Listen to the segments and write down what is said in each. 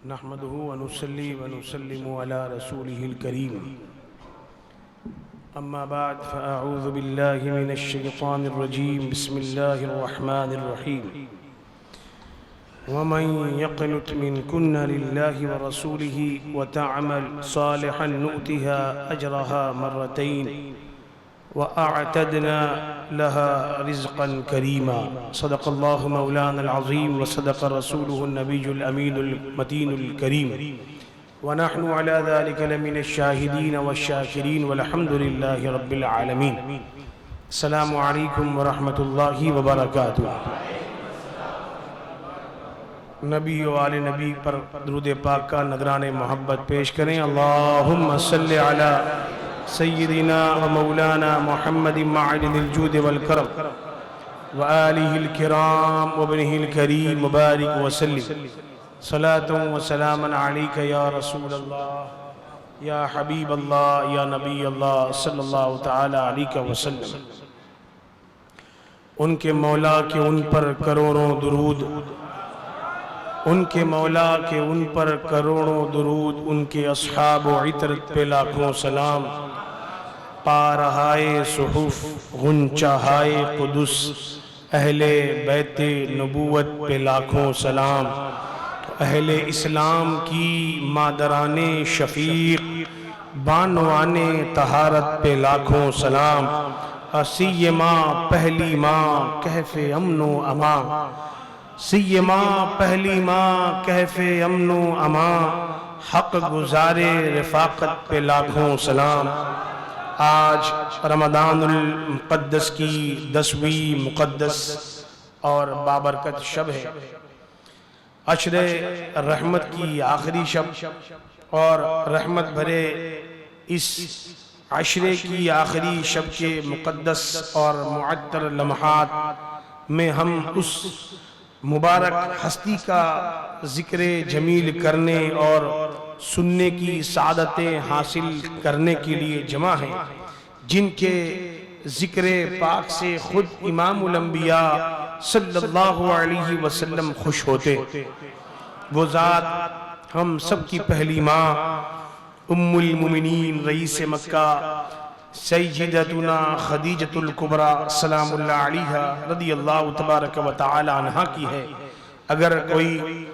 नहमदुहु व नुसल्ली व नुसल्लिमु अला रसूलिहिल करीम। अम्मा बाद फ़अऊज़ु बिल्लाहि मिनश शैतानिर रजीम। बिस्मिल्लाहिर रहमानिर रहीम। वमन यक़नुत मिनकुन्न लिल्लाहि व रसूलिहि व तअमल सालिहन नुअतिहा अजरहा मर्रतैन व अअतदना लहा रिज़्क़न करीमा। सदक़ल्लाहु मौलाना अल-अज़ीम व सदक़ रसूलुहु नबियुल अमीनुल मतीनुल करीम व नहनु अला ज़ालिका लमिनश शाहिदीन वश्शाकिरीन वल्हम्दुलिल्लाहि रब्बिल आलमीन। अस्सलामु अलैकुम व रहमतुल्लाहि व बरकातुहू। नबी व आले नबी पर दुरूद पाक का नज़राने मोहब्बत पेश करें। अल्लाहुम्मा सल्लि अला सय्यिदिना व मौलाना मुहम्मदिन मअदिनिल जूद वल करम व आलिहिल किराम व इब्निहिल करीम मुबारक व सल्लिम सलातुन व सलामन अलैका या रसूल अल्लाह या हबीब अल्लाह या नबी अल्लाह सल्लल्लाहु तआला अलैहि वसल्लम। उनके मौला के उन पर करोड़ों दुरूद, उनके मौला के उन पर करोड़ों दुरूद, उनके अस्हाब व इतरत पे लाखों सलाम। पारहाए सुहुफ गुंचाहाए कुदुस अहले बैते नबूवत पे लाखों सलाम। अहले इस्लाम की मादराने शफीक बानवाने तहारत पे लाखों सलाम। असीयमा पहली माँ कहफे अमनो अमा, सीयमा पहली माँ कहफे अमनो अमा। हक गुजारे रफ़ाक़त पे लाखों सलाम। आज रमज़ानुल मुक़द्दस की 10वीं मुक़द्दस और बाबरकत शब है। अशरे रहमत की आखिरी शब और रहमत भरे इस अशरे की आखिरी शब के मुक़द्दस और मुअत्तर लम्हात में हम उस मुबारक हस्ती का ज़िक्र जमील करने और सुनने की सादतें हासिल करने के लिए जमा हैं, जिनके ज़िक्र पाक से खुद इमामुल अंबिया सल्लल्लाहु अलैहि वसल्लम खुश होते। वो ज़ात हम सब की पहली माँ उम्मुल मोमिनीन रईस मक्का सय्यदतुना खदीजतुल कुबरा सलामुल्लाह अलैहा रदियल्लाहु तबारक व तआला अन्हा की है। अगर कोई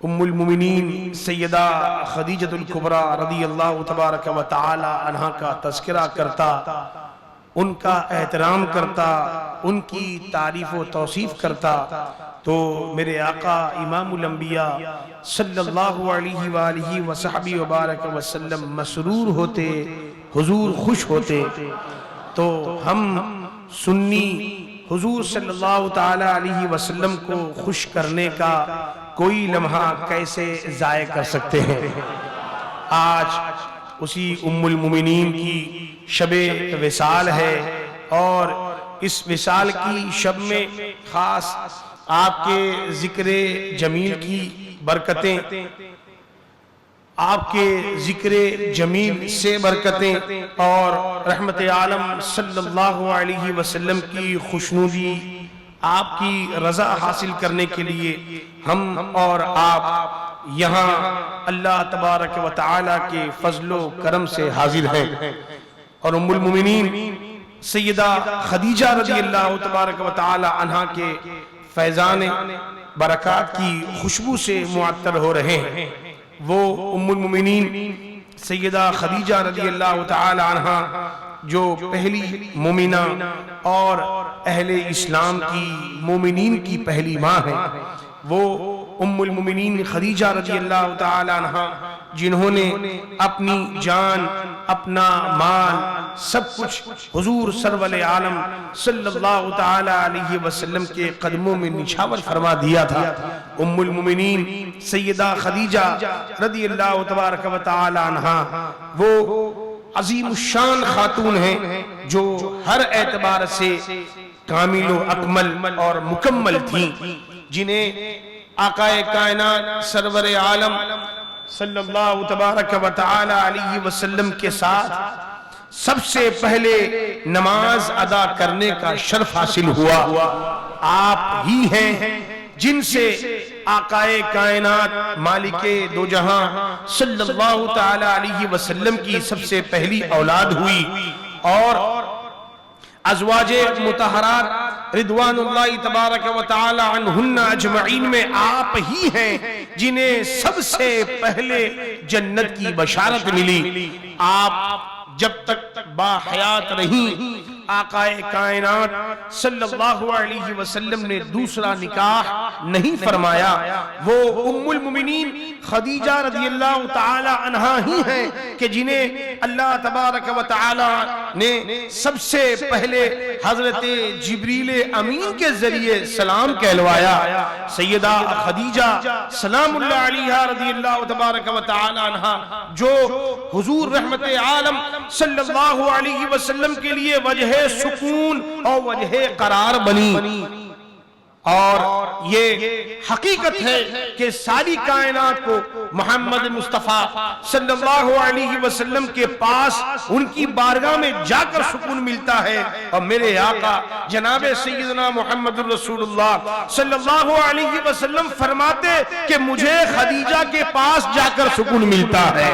उम्मुल मोमिनीन सैयदा खदीजतुल कुबरा रदियल्लाहु तबारक व तआला अन्हा का तज़किरा करता, उनका एहतराम करता, उनकी तारीफ़ व तौसीफ़ करता, तो मेरे आका इमामुल अंबिया सल्लल्लाहु अलैहि व आलिहि व सहबी व बारक वसल्लम मसरूर होते, हुजूर खुश होते। तो हम सुन्नी हुजूर सल्लल्लाहु ताला अलैहि वसल्लम को खुश करने का कोई लम्हा कैसे ज़ाय कर सकते हैं। आज उसी उम्मुल मोमिनीन की शबे विसाल है और इस विसाल की शब में खास आपके ज़िक्र जमील की बरकतें, आपके ज़िक्र जमील से बरकतें और रहमत आलम सल्लल्लाहु अलैहि वसल्लम की खुशनुदी, आपकी रज़ा हासिल करने के लिए हम और आप यहाँ अल्लाह तबारक व तआला के फजलो करम से हाजिर हैं। और उम्मुल मोमिनीन सैयदा खदीजा रज़ियल्लाहु तबारक व तआला अन्हा के फैज़ान बरक़ात की खुशबू से मुअत्तर हो रहे हैं। वो उम्मुल मोमिनीन सैयदा खदीजा रज़ियल्लाहु तआला अन्हा जो पहली मोमिना और अहले इस्लाम की मोमिनीन की पहली माँ है, वो उम्मुल मोमिनीन खदीजा रज़ियल्लाहु तआला अन्हा जिन्होंने अपनी जान, अपना माल, सब कुछ हुजूर सरवरे आलम सल्लल्लाहु तआला अलैहि वसल्लम के कदमों में निछावर फरमा दिया था। उम्मुल मोमिनीन सैयदा खदीजा रज़ियल्लाहु तबारक व तआला अन्हा वो अज़ीमुश्शान खातून हैं जो हर एतबार से कामिलो अकमल और मुकम्मल थीं, जिन्हें आकाए कायनात सरवरे आलम सल्लल्लाहु तबारक व तआला अलैहि वसल्लम के साथ सबसे पहले नमाज अदा करने का शर्फ हासिल हुआ। आप ही हैं जिनसे आकाए कायनात मालिके दो जहां सल्लल्लाहु ताला अलैहि वसल्लम की सबसे पहली औलाद हुई और अज़वाजे मुतहरात रिदवानुल्लाहि तबारक व तआला अन्हुन्ना अजमईन में आप ही हैं जिन्हें सबसे पहले जन्नत की बशारत मिली। आप जब तक बाहयात रही आकाए कायनात सल्लल्लाहु अलैहि वसल्लम ने दूसरा निकाह नहीं फरमाया। वो उम्मुल मुमिनीन खदीजा रज़ियल्लाहु ताला अन्हा ही हैं कि जिन्हें अल्लाह तबारक व ताला ने सबसे पहले हजरत जिब्रील अमीन के जरिए सलाम कहलवाया। सैयदा खदीजा सलामुल्लाह अलैहा रज़ियल्लाहु तबारक व ताला अन्हा जो हुजूर रहमत आलम सल्लल्लाहु अलैहि वसल्लम के लिए वजह सुकून और वजह करार बनी। और ये हकीकत है कि सारी कायनात को मोहम्मद मुस्तफ़ा सल्लल्लाहु अलैहि वसल्लम के पास उनकी बारगाह में जाकर सुकून मिलता है। और मेरे आका जनाबे सैयदना मुहम्मद रसूलुल्लाह सल्लल्लाहु अलैहि वसल्लम फरमाते कि मुझे खदीजा के पास जाकर सुकून मिलता है।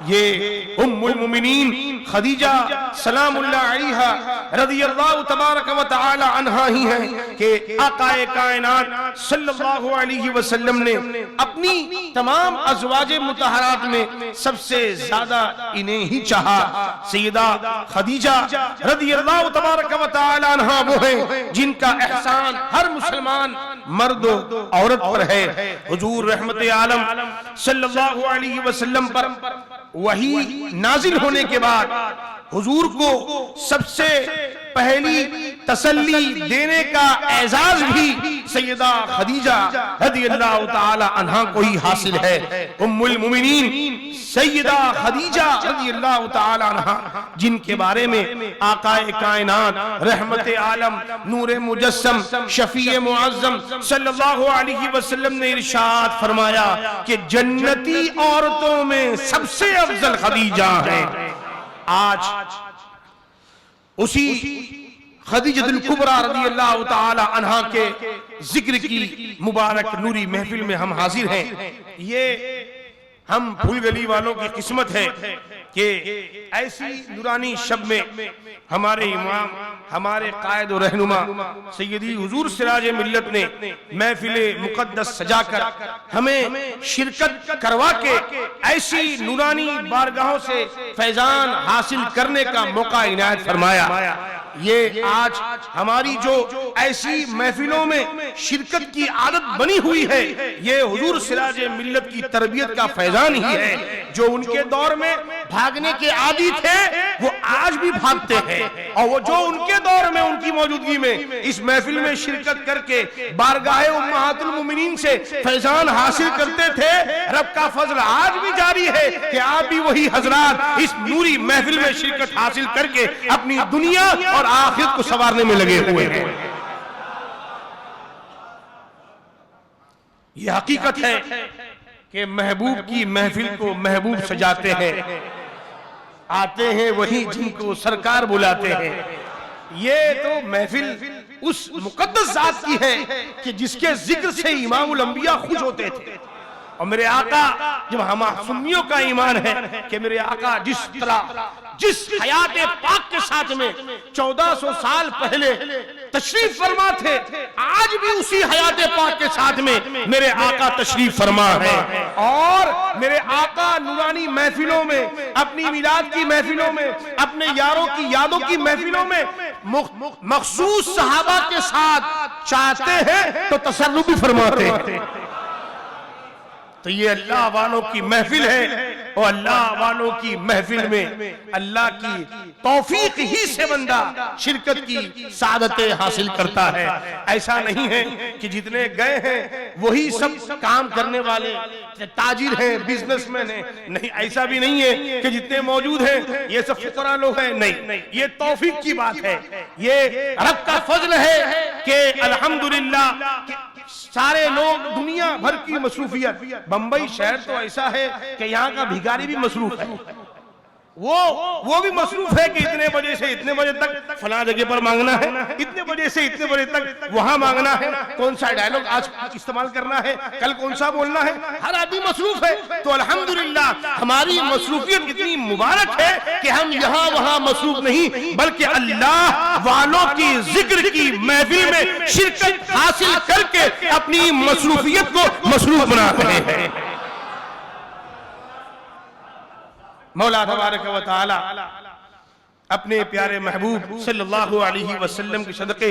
ये उम्मुल मुमिनीन खदीजा सलामुल्लाह अलैहा रज़ियल्लाहु तबारक व तआला अन्हा ही हैं कि आकाए कायनात सल्लल्लाहु अलैहि वसल्लम ने अपनी तमाम अज़वाजे मुतहरात में सबसे ज्यादा इन्हें ही चाहा। सैयदा खदीजा रज़ियल्लाहु तबारक व तआला अन्हा वो हैं जिनका एहसान हर मुसलमान मर्द औरत पर है। हुजूर रहमत आलम सल्लल्लाहु अलैहि वसल्लम पर वही नाजिल होने के बाद हुजूर को सबसे पहली तसल्ली देने का एजाज भी सैयदा खदीजा रज़ियल्लाहु ताला अन्हा को ही हासिल है। उम्मुल मुमिनीन सैयदा खदीजा रज़ियल्लाहु ताला अन्हा जिनके बारे में आकाए कायनात रहमत आलम नूरे मुजस्सम शफीए मुअज्जम सल्लल्लाहु अलैहि वसल्लम ने इरशाद फरमाया कि जन्नती औरतों में सबसे अफजल खदीजा है। आज उसी खदीजतुल कुबरा रज़ियल्लाहु ताला अन्हा के जिक्र की मुबारक नूरी महफिल में हम हाजिर हैं। ये हम फूल गली वालों की किस्मत है कि ऐसी नूरानी शब में हमारे इमाम हमारे कायद और रहनुमा सैयदी हुजूर सिराज मिल्लत ने महफिले मुकद्दस सजाकर हमें शिरकत करवा के ऐसी नूरानी बारगाहों से फैजान हासिल करने का मौका इनायत फरमाया। ये आज हमारी जो ऐसी महफिलों में शिरकत की आदत बनी हुई है ये हुजूर सिराज मिल्लत की तरबियत का फैजान ही है। जो उनके दौर में भागने के आदी थे वो आज भी भागते हैं और वो जो उनके दौर में उनकी मौजूदगी में इस महफिल में शिरकत करके बारगाहे उम्महातुल मुमिनीन से फैजान हासिल करते थे। रब का फजल आज भी जारी है कि आप भी वही हजरात इस नूरी महफिल में शिरकत हासिल करके अपनी दुनिया और आखिरत को संवारने में लगे हुए हैं। यह हकीकत है कि महबूब की महफिल को महबूब सजाते हैं, आते हैं वही जिनको सरकार बुलाते हैं। ये तो महफिल उस मुकद्दस जात की है कि जिसके जिक्र से इमामुल अंबिया खुश होते थे। और मेरे आका जब हम सुन्नियों का ईमान है कि मेरे आका जिस हयात पाक के साथ में 1400 साल पहले तशरीफ फरमा थे आज भी उसी हयात पाक के साथ में मेरे आका तशरीफ फरमा है। और मेरे आका नूरानी महफिलों में अपनी मिलाद की महफिलों में अपने यारों की यादों की महफिलों में मखसूस सहाबा के साथ चाहते हैं तो तसर्रुफ भी फरमाते हैं। तो ये अल्लाह वालों की महफिल है और अल्लाह वालों की महफिल में अल्लाह की तौफीक ही से बंदा शिरकत की सादतें हासिल करता है। ऐसा नहीं है कि जितने गए हैं वही सब काम करने वाले ताजिर हैं बिजनेसमैन हैं, नहीं ऐसा भी नहीं है कि जितने मौजूद हैं ये सब फुकरा लोग हैं, नहीं ये तौफीक की बात है। ये रब का फजल है कि अल्हम्दुलिल्लाह सारे लोग दुनिया भर की मसरूफियत, बंबई शहर तो ऐसा है कि यहाँ का भिखारी भी मसरूफ है, वो भी मसरूफ है कि इतने बजे से इतने बजे तक फलां जगह पर मांगना है, इतने बजे से इतने बजे तक वहां मांगना है, कौन सा डायलॉग आज इस्तेमाल करना है, कल कौन सा बोलना है, हर आदमी मसरूफ है। तो अल्हम्दुलिल्लाह हमारी मसरूफियत इतनी मुबारक है कि हम यहाँ वहां मसरूफ नहीं बल्कि अल्लाह वालों की जिक्र की महफिल में शिरकत हासिल करके अपनी मसरूफियत को मसरूफ बना रहे हैं। मौला तबारक व तआला अपने प्यारे महबूब सल्लल्लाहु अलैहि वसल्लम के सदक़े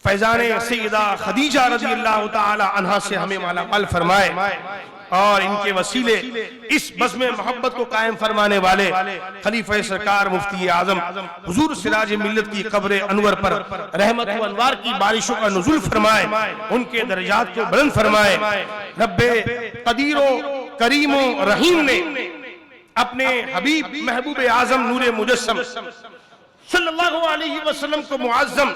फैज़ाने सैयदा खदीजा रज़ियल्लाहु तआला अन्हा से हमें मालामाल फरमाए और इनके वसीले इस बज़्म मोहब्बत को कायम फरमाने वाले खलीफा सरकार मुफ्ती आज़म हुजूर सिराज मिल्लत की कब्र अनवर पर रहमत व अनवार की बारिशों का नुज़ुल फरमाए, उनके दर्जात को बुलंद फरमाए। रब्बे कदीरो करीमो रहीम ने अपने हबीब महबूब आजम नूरे मुजस्सम सल्लल्लाहु अलैहि वसल्लम को मुअज़्ज़म,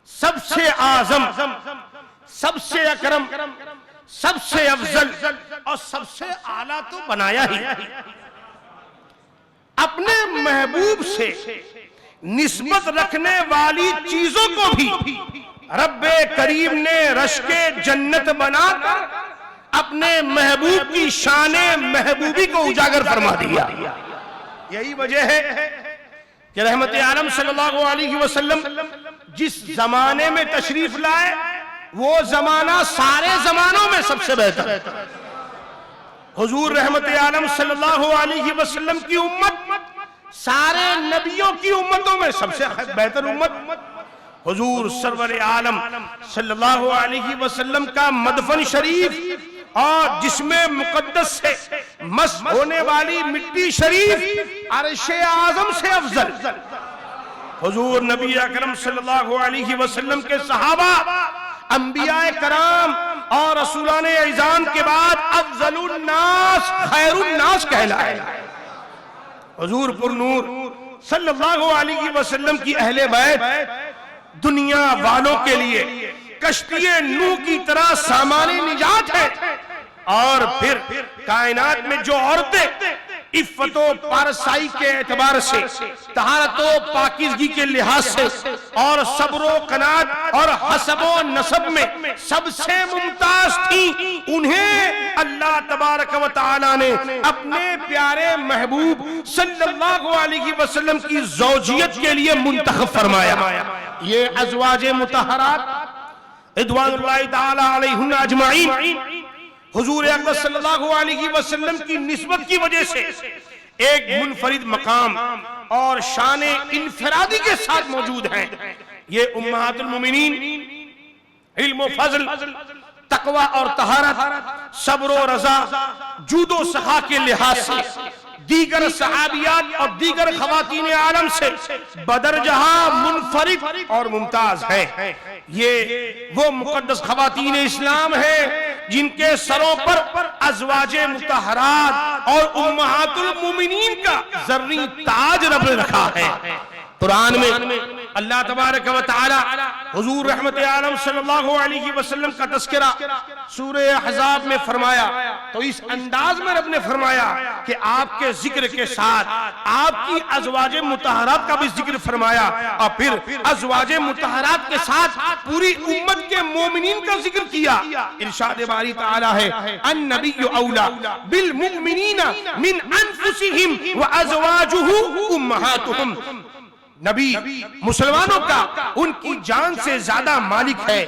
सबसे आजम, सबसे अकरम, सबसे अफजल और सबसे आला तो बनाया ही। अपने महबूब से निस्बत रखने वाली चीजों को भी रब्बे करीम ने रश्के जन्नत बनाकर अपने महबूब की शाने महबूबी को उजागर फरमा दिया। यही वजह है कि रहमत आलम सल्लल्लाहु अलैहि वसल्लम जिस जमाने में तशरीफ लाए वो जमाना सारे जमानों में सबसे बेहतर है। हुजूर रहमत आलम सल्लल्लाहु अलैहि वसल्लम की उम्मत सारे नबियों की उम्मतों में सबसे बेहतर उम्मत हुजूर सरवर आलम सल्लल्लाहु अलैहि वसल्लम का मदफन शरीफ और जिसमें मुकद्दस से मस होने वाली मिट्टी शरीफ अर्शे आजम से अफजल। हुजूर नबी अकरम सल्लल्लाहु अलैहि वसल्लम के सहाबा अंबियाए कराम और रसूलाने इज़ाम के बाद अफजलुन नास खैरुन नास कहलाए। हुजूर पुरनूर सल्लल्लाहु अलैहि वसल्लम की अहले बैत दुनिया वालों के लिए कश्तिए नूह की तरह सामान्य निजात है। और फिर कायनात में जो औरतें इफ्फतो पारसाई के एतबार से, तहारतो पाकीज़गी के लिहाज से और सब्रो कनात और हसबो नसब में सबसे मुमताज थी, उन्हें अल्लाह तबारक व तआला ने अपने प्यारे महबूब सल्लल्लाहु अलैहि वसल्लम की ज़ौजियत के लिए मुंतखब फरमाया। ये अज़वाजे मुतहरात रिदवानुल्लाहि ताला अलैहिन्ना अजमाइन हुजूर अकबर सल्लल्लाहु अलैहि वसल्लम की निस्बत की वजह से एक मुनफरिद मकाम और शान इनफरादी के साथ मौजूद हैं। ये उम्महातुल मोमिनीन इल्म फज़ल, तकवा और तहारत, सब्र और रज़ा, जूदो सखा के लिहाज से दीगर सहाबियात और दीगर खवातीन आलम से बदरजहा मुनफरिद और मुमताज है। ये वो मुकद्दस खवातीन इस्लाम है जिनके सरों पर अज़वाजे मुतहरात और उम्महातुल मोमिनीन का ज़र्री ताज रब ने रखा है। कुरान में अल्लाह तबारक व तआला हुजूर रहमत आलम सल्लल्लाहु अलैहि वसल्लम का तज़किरा सूरह अहज़ाब में फरमाया तो इस अंदाज में रब ने फरमाया कि आपके जिक्र के साथ आपकी अज़वाजे मुतहरात का भी जिक्र फरमाया और फिर अज़वाजे मुतहरात के साथ पूरी उम्मत के मोमिनीन का जिक्र किया। इरशाद बारी तआला है अन नबिय्यु औला बिल मुमिनीना मिन अनफुसिहिम व अज़वाजुहु उम्महातुहुम। नबी मुसलमानों का उनकी जान से ज्यादा मालिक है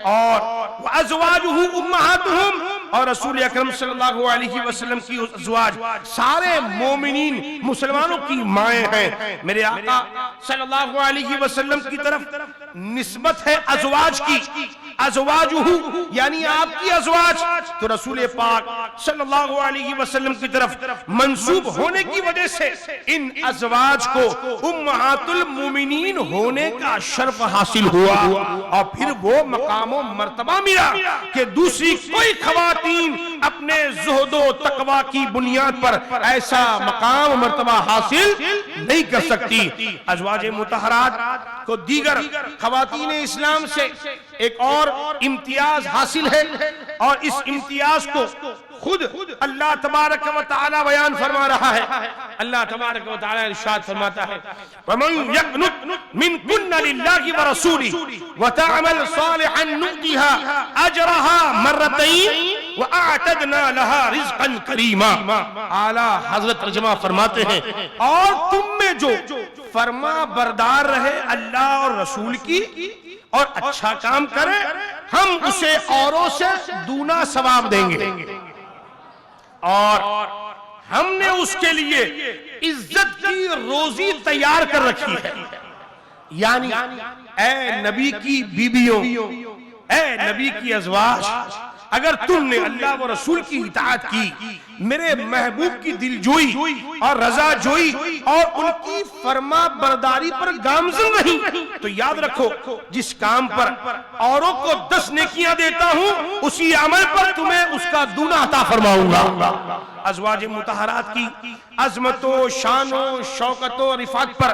और अज़वाजुहु उम्महातुहुम और रसूल अकरम सल्लल्लाहु अलैहि वसल्लम की अज़वाज सारे मोमिनीन मुसलमानों की माएँ हैं। मेरे आका सल्लल्लाहु अलैहि वसल्लम की तरफ निस्बत है अज़वाज की, अज़वाजुहु यानी आपकी अज़वाज, तो रसूल पाक सल्लल्लाहु अलैहि वसल्लम की तरफ मंसूब होने की वजह से इन अज़वाज को उम्महातुल मोमिनीन होने का शर्फ हासिल हुआ और फिर वो मकामो मर्तबा मिला कि दूसरी कोई खवातीन अपने ज़ुहदो तकवा की बुनियाद पर ऐसा मकाम मर्तबा हासिल नहीं कर सकती। अज़वाजे मुतहरात को दीगर खवातीन इस्लाम से एक और इम्तियाज हासिल है और इस इम्तियाज को खुद अल्लाह तबारक व तआला बयान फरमा रहा है। अल्लाह तबारक व तआला इरशाद फरमाता है, वमन यक़नुत मिनकुन्न लिल्लाहि व रसूलिहि व तअमल सालिहन नुतिहा अजरहा मर्रतैन व अअतदना लहा रिज़्क़न करीमा। आला हज़रत तर्जुमा फरमाते हैं, और तुम में जो फरमा बरदार रहे अल्लाह और रसूल की और अच्छा काम करे, हम उसे औरों से दूना सवाब देंगे, और हमने उसके लिए इज्जत की रोजी तैयार कर रखी है। यानी ए नबी की बीबियों, ए नबी की अज़वाज, अगर तुमने अल्लाह व रसूल की इताअत की, मेरे महबूब की दिलजोई और रजा जोई और उनकी फरमा बरदारी पर गामज़न रही, तो याद रखो जिस काम पर औरों को 10 नेकियां देता हूं, उसी अमल पर तुम्हें उसका दूना अता फरमाऊंगा। अज़वाज मुतहरात की अज़मतो, शानो, शौकतो, रिफात पर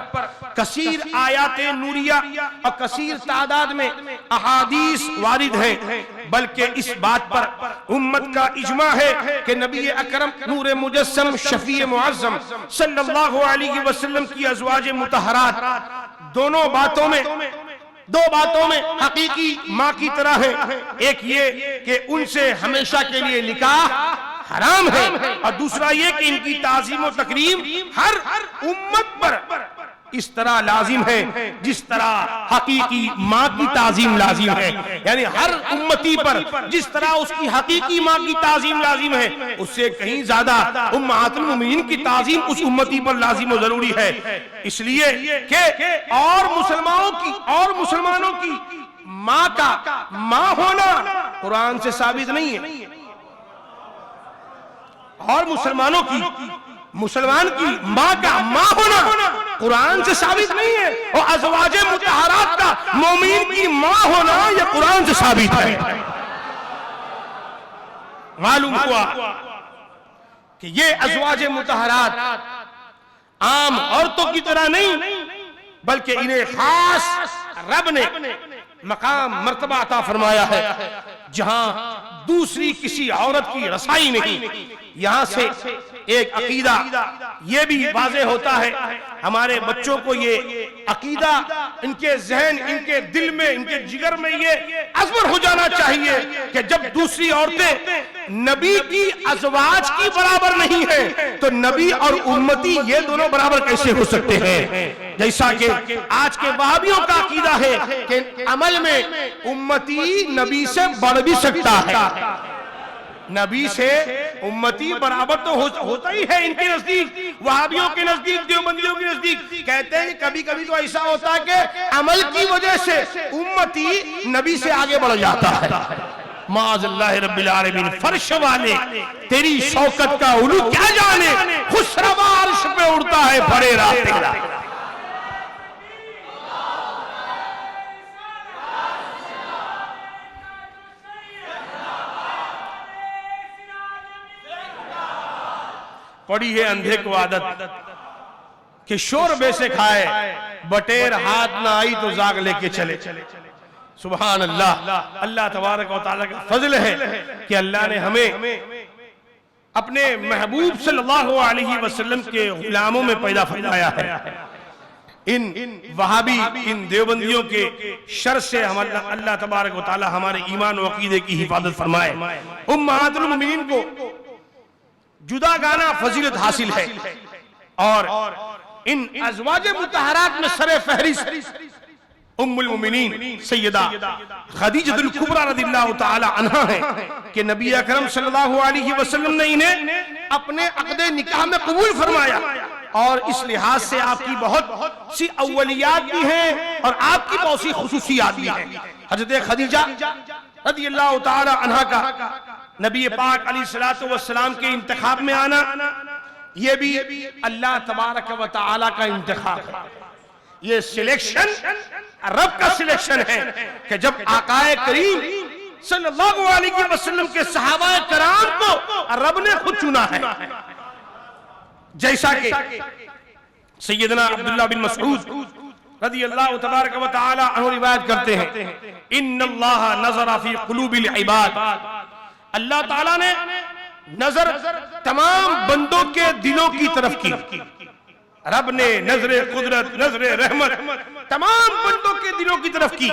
कसीर आयाते नूरिया और कसीर तादाद में अहादीस वारिद हैं, बल्कि इस बात पर उम्मत का इजमा है कि नबी अकरम नूर मुजस्सम शफी मुअज़्ज़म सल्लल्लाहु अलैहि वसल्लम की अज़वाज मुतहरात दो बातों में हकीकी माँ की तरह है। एक ये कि उनसे हमेशा के लिए निकाह हराम है, और दूसरा ये कि इनकी ताज़ीम और तकरीम हर उम्मत पर इस तरह लाजिम है जिस तरह हकीकी माँ की ताज़ीम लाजिम है। यानी हर उम्मती पर जिस तरह उसकी हकीकी माँ की ताज़ीम लाजिम है, उससे कहीं ज्यादा उम्महातुल मोमिनीन की ताज़ीम उस उम्मती पर लाजिम और जरूरी है। इसलिए कि और मुसलमानों की माँ का माँ होना कुरान से साबित नहीं है, और मुसलमान की माँ का माँ होना कुरान से साबित नहीं है, और अज़वाजे मुतहरात का मोमिन की माँ होना यह कुरान से साबित है। मालूम हुआ कि ये अज़वाजे मुतहरात आम औरतों की तरह नहीं, बल्कि इन्हें खास रब ने मकाम मर्तबा अता फरमाया है, जहां दूसरी किसी औरत की रसाई नहीं। यहां से एक अकीदा ये भी वाज़े होता है, हमारे बच्चों को ये अकीदा इनके जहन, इनके दिल में, इनके जिगर में ये अज़्बर हो जाना चाहिए कि जब दूसरी औरतें नबी की अज़वाज की बराबर नहीं है, तो नबी और उम्मती ये दोनों बराबर कैसे हो सकते हैं। जैसा कि आज के वहाबियों का अकीदा है कि अमल में उम्मती नबी से बढ़ भी सकता है। नबी से उम्मती बराबर तो होता ही है इनके नजदीक, वहाबियों के नजदीक, देवबंदियों के नजदीक। कहते हैं कि कभी कभी तो ऐसा होता है कि अमल की वजह से उम्मती नबी से आगे बढ़ जाता है। माज़ल्लाहि रब्बिल आलमीन, फर्श वाले तेरी शौकत का उलू क्या जाने, खुसरवा अर्श पे उड़ता है फरेरा तेरा। पड़ी है अंधे को आदत कि शोर बेसे खाए, बटेर हाथ ना आई तो जाग लेके चले। सुभान अल्लाह। अल्लाह तबारक व तआला का फजल है कि अल्लाह ने हमें अपने महबूब सल्लल्लाहु अलैहि वसल्लम के गुलामों में पैदा फरमाया है। इन वहाबी, इन देवबंदियों के शर से हम अल्लाह तबारक व तआला हमारे ईमान व अकीदे की हिफाजत फरमाए। उम्महातुल मोमिनीन को जुदा गाना फजीलत हासिल है, और इन अज़वाजे मुतहरात में सरे फहरिस्त उम्मुल मोमिनीन सैयदा खदीजतुल कुबरा रज़ियल्लाहु तआला अन्हा है कि नबी अकरम सल्लल्लाहु अलैहि वसल्लम ने इन्हें अपने अक़दे निकाह में कबूल फरमाया, और इस लिहाज से आपकी बहुत सी अव्वलियात भी हैं और आपकी बहुत सी खुसूसियात भी हैं। हज़रत खदीजा रज़ियल्लाहु तआला अन्हा का नबी पाक अलैहिस्सलातु वस्सलाम के इंतखाब में आना, ये भी अल्लाह तबारक व तआला का इंतखाब है। ये सिलेक्शन रब का सिलेक्शन है कि जब आकाए करीम सल्लल्लाहु अलैहि वसल्लम के सहाबाए कराम को रब ने खुद चुना है। जैसा कि सैयदना अब्दुल्लाह बिन मसऊद रज़ियल्लाहु तबारक व तआला अन्हु रिवायत करते हैं, इन्नल्लाह नज़रा फी क़ुलूबिल इबाद, अल्लाह ताला ने नजर तमाम बंदों के दिलों की तरफ की। रब ने नजरे कुदरत, नजरे रहमत तमाम बंदों के दिलों की तरफ की।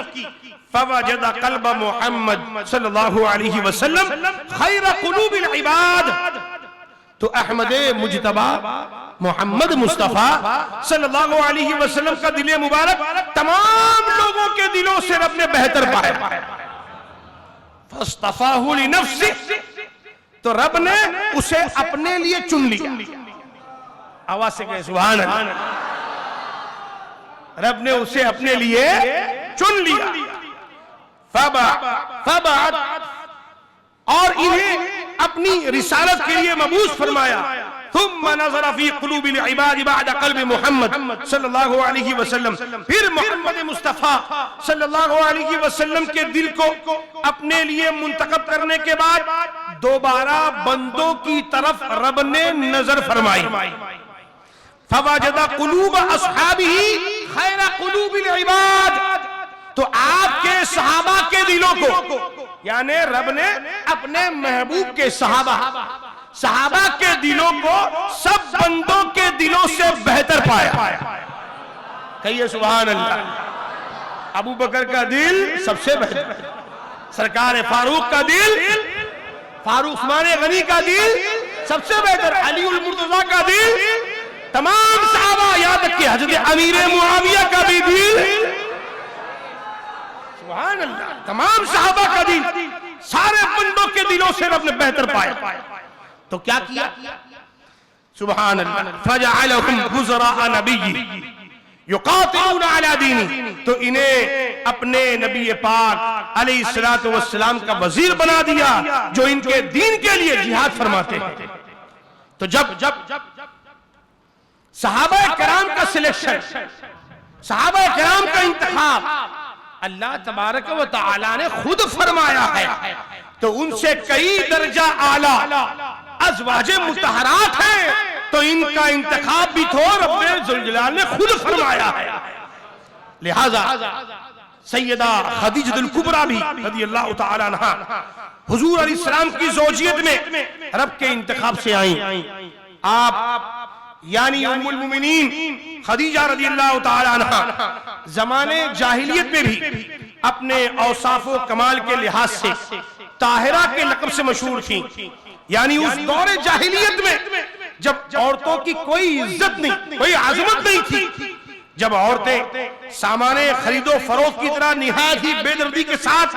फवजदा क़ल्ब मुहम्मद सल्लल्लाहु अलैहि वसल्लम खैर क़ुलूबिल इबाद। तो अहमद मुज्तबा मोहम्मद मुस्तफा सल्लल्लाहु अलैहि वसल्लम का दिले मुबारक तमाम लोगों के दिलों से रब ने बेहतर पाया। फस्तफाहु लिनफ्सि, तो रब ने उसे अपने लिए चुन लिया। आवाज से कहे सुभान अल्लाह। रब ने उसे अपने लिए चुन लिया। फबअत, और इन्हें अपनी रिसालत के लिए मबूस फरमाया। थुम्मा नज़र फी क़ुलूबिल इबाद बअद क़ल्बि मुहम्मद सल्लल्लाहु अलैहि वसल्लम, फिर मोहम्मद मुस्तफ़ा सल्लल्लाहु अलैहि वसल्लम के दिल को अपने लिए मुंतखब करने के बाद दोबारा बंदों की तरफ रब ने नजर फरमाई। फवजदा क़ुलूब अस्हाबिही खैर क़ुलूबिल इबाद, तो आपके सहाबा के दिलों को, यानी रब ने अपने महबूब के सहाबा के दिलों को सब बंदों के दिलों से बेहतर पाया। कहिए सुभान अल्लाह। अबू बकर का दिल सबसे बेहतर, सरकार फारूक का दिल, फारूक उस्मान गनी का दिल सबसे बेहतर, अली उल मुर्तजा का दिल, तमाम सहाबा, याद रखिए हजरत अमीर मुआविया का भी दिल, सुभान अल्लाह, तमाम सहाबा का दिल, सारे बंदों के दिलों से रब ने बेहतर पाया। तो क्या किया? सुभान अल्लाह। फजअलहुम वुज़राअ नबिय्यि युक़ातिलूना अला दीनी, तो इन्हें अपने नबी पाक अलैहिस्सलातु वस्सलाम का वजीर बना दिया जो इनके दीन के लिए जिहाद फरमाते हैं। तो जब सहाबा किराम का सिलेक्शन, सहाबा किराम का इंतखाब अल्लाह तबारक व तआला ने खुद फरमाया है, तो उनसे कई दर्जा आला अज़वाजे मुतहरात हैं, तो इनका इंतखाब भी तो रब्बे ज़ुल जलाल ने खुद फरमाया है। लिहाजा सैयदा खदीजतुल कुबरा भी रज़ियल्लाहु तआला अन्हा हुजूर अलैहिस्सलाम की ज़ौजियत में रब के इंतखाब से आई। आप यानी उम्मुल मोमिनीन खदीजा रज़ियल्लाहु तआला अन्हा ज़माने जाहिलियत में भी अपने औसाफ़ो कमाल के लिहाज से ताहिरा के लक़ब से मशहूर थी। यानी उस दौरे जाहिलियत में जब औरतों की कोई इज्जत नहीं, कोई आज़मत नहीं थी, जब औरतें सामाने खरीदो फरोख्त की तरह निहायत ही बेदर्दी के साथ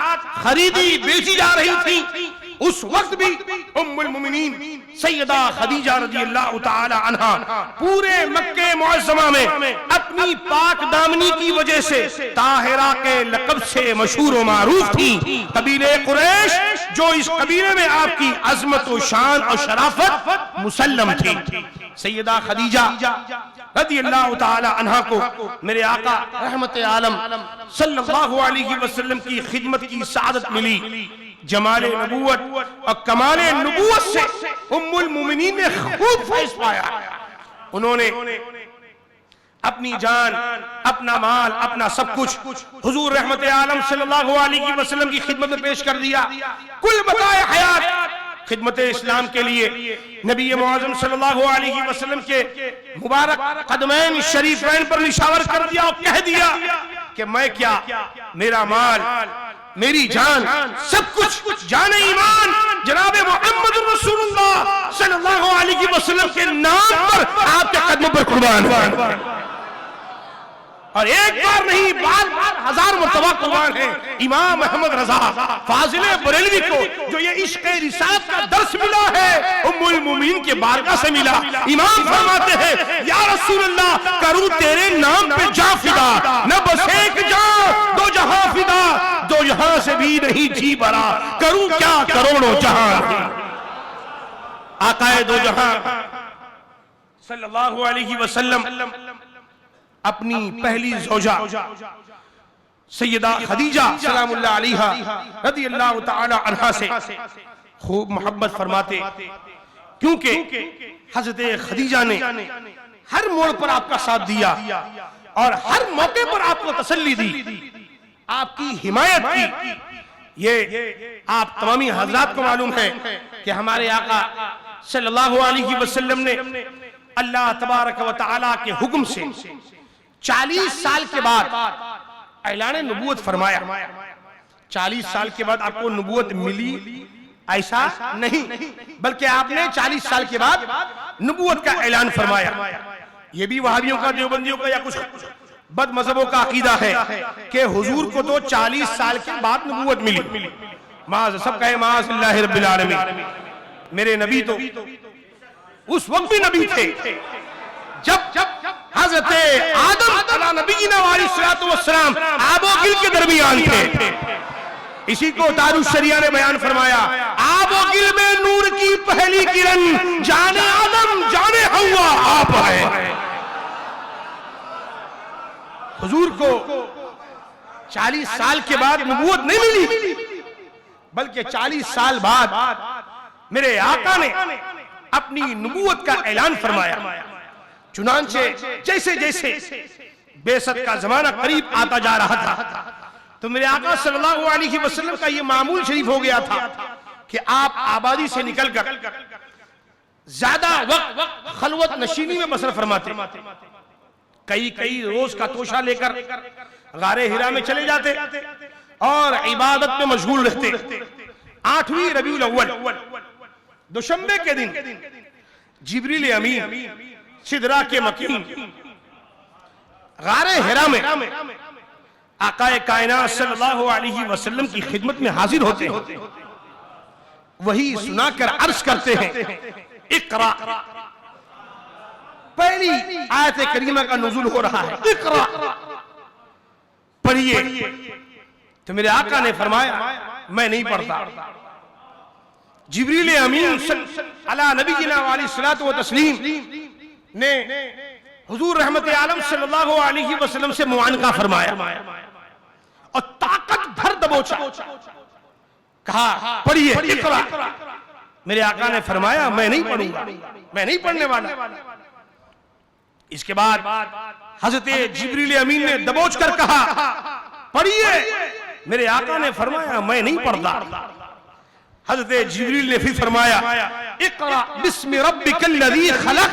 खरीदी बेची जा रही थी, उस वक्त भी उम्मुल मोमिनीन सैयदा खदीजा रज़ियल्लाहु तआला अन्हा पूरे मक्के मुअज़्ज़मा में अपनी पाक दामनी की वजह से ताहिरा के लक़ब से मशहूर व मारूफ थी। कबीले कुरैश, जो इस कबीले में आपकी अज़मत व शान और शराफत मुसल्लम थी। सैयदा खदीजा रज़ियल्लाहु तआला अन्हा को मेरे आका रहमत आलम सल्लल्लाहु अलैहि वसल्लम की खिदमत की सआदत मिली। जमाले नबूवत और कमाले नबूवत से उम्मुल मोमिनीन ने खूब फैज़ पाया। उन्होंने अपनी जान, अपना माल, अपना सब कुछ हुजूर रहमत आलम सल्लल्लाहु अलैहि वसल्लम की खिदमत में पेश कर दिया। कुल बकाए हयात खिदमत इस्लाम के लिए नबी मुअज़्ज़म सल्लल्लाहु अलैहि वसल्लम के मुबारक कदमैन शरीफैन पर निशावर कर दिया और कह दिया कि मैं क्या, मेरा माल, मेरी जान, सब कुछ जाने ईमान जनाब मोहम्मद रसूलुल्लाह सल्लल्लाहु अलैहि वसल्लम के नाम पर आपके कदमों पर कुर्बान हुआ। और एक बार नहीं, बार बार हजार मरतबा कुर्बान है। इमाम अहमद रजा फाजिले बरेलवी को जो ये इश्क़ रिसालत का दर्स मिला है उम्मुल मोमिनीन के बारगाह से मिला। इमाम फरमाते हैं, या रसूल अल्लाह, करूं तेरे नाम पे जा फिदा, न बस एक जान दो जहां फिदा, दो जहां से भी नहीं जी भरा, करूं क्या करोड़ों जहां। आकाए दो जहां सल्लल्लाहु अलैहि वसल्लम अपनी पहली ज़ौजा सैयदा खदीजा सलामुल्लाह अलैहा रज़ियल्लाहु तआला अन्हा से खूब मोहब्बत फरमाते, क्योंकि हज़रत खदीजा ने हर मोड़ पर आपका साथ दिया और हर मौके पर आपको तसल्ली दी, आपकी हिमायत की। ये आप तमामी हजरात को मालूम है कि हमारे आका सल्लल्लाहु अलैहि वसल्लम ने अल्लाह तबारक व तआला के हुक्म से 40 साल के बाद ऐलान नबूवत फरमाया। 40 साल के बाद आपको नबूवत मिली ऐसा नहीं, बल्कि आपने 40 साल के बाद नबूवत का ऐलान फरमाया। ये भी वहाबियों का, देवबंदियों का या कुछ बद मजहबों का अकीदा है कि हुजूर को तो 40 साल के बाद नबूवत मिली। माज़ सब कहे माज़िल्लाहि रब्बिल आलमीन। मेरे नबी तो उस वक्त भी नबी थे जब हज़रत आदम अला नबीना अलैहिस्सलातु वस्सलाम आबो-गिल के दरमियान थे। इसी को तारुश शरिया ने बयान फरमाया, आबो-गिल में नूर की पहली किरण जाने आदम जाने हव्वा आप है। हुजूर को 40 साल के बाद नबूवत नहीं मिली, बल्कि 40 साल बाद मेरे आका ने अपनी नबूवत का ऐलान फरमाया। चुनांचे जैसे जैसे बेसत का जमाना करीब आता जा रहा था तो मेरे आका सल्लल्लाहु अलैहि वसल्लम का ये मामूल शरीफ हो गया था कि आप आबादी से निकलकर ज्यादा वक्त खलवत नशीनी में बसर फरमाते। कई रोज का तोशा लेकर गारे हिरा में चले जाते और इबादत में मशगूल रहते। 8वीं रबीउल अव्वल दुशंबे के दिन जिब्रील अमीन सिदरा के मकीन गारे हिरा में आकाए कायनात सल्लल्लाहु अलैहि वसल्लम की खिदमत में हाजिर होते हैं। वही सुनाकर अर्ज करते हैं, इकरा। पहली आयत करीमा का नुज़ूल हो रहा है, इकरा पढ़िए। तो मेरे आका ने फरमाया मैं नहीं पढ़ता। जिब्रील अमीन अला नबीना अलैहिस्सलातु व तस्लीम ने हुजूर रहमत आलम सल्लल्लाहु अलैहि वसल्लम से मुआनका फरमाया और ताकत भर दबोचा, कहा पढ़िए इकरा। मेरे आका ने फरमाया मैं नहीं पढ़ूंगा, मैं नहीं पढ़ने वाला। इसके बाद हजरत जिब्रील अमीन ने दबोच कर कहा पढ़िए। मेरे आका ने फरमाया मैं नहीं पढ़ता। हजरत जिब्रील ने फिर फरमाया इकरा बिस्मि रब्बिकल लज़ी खलक,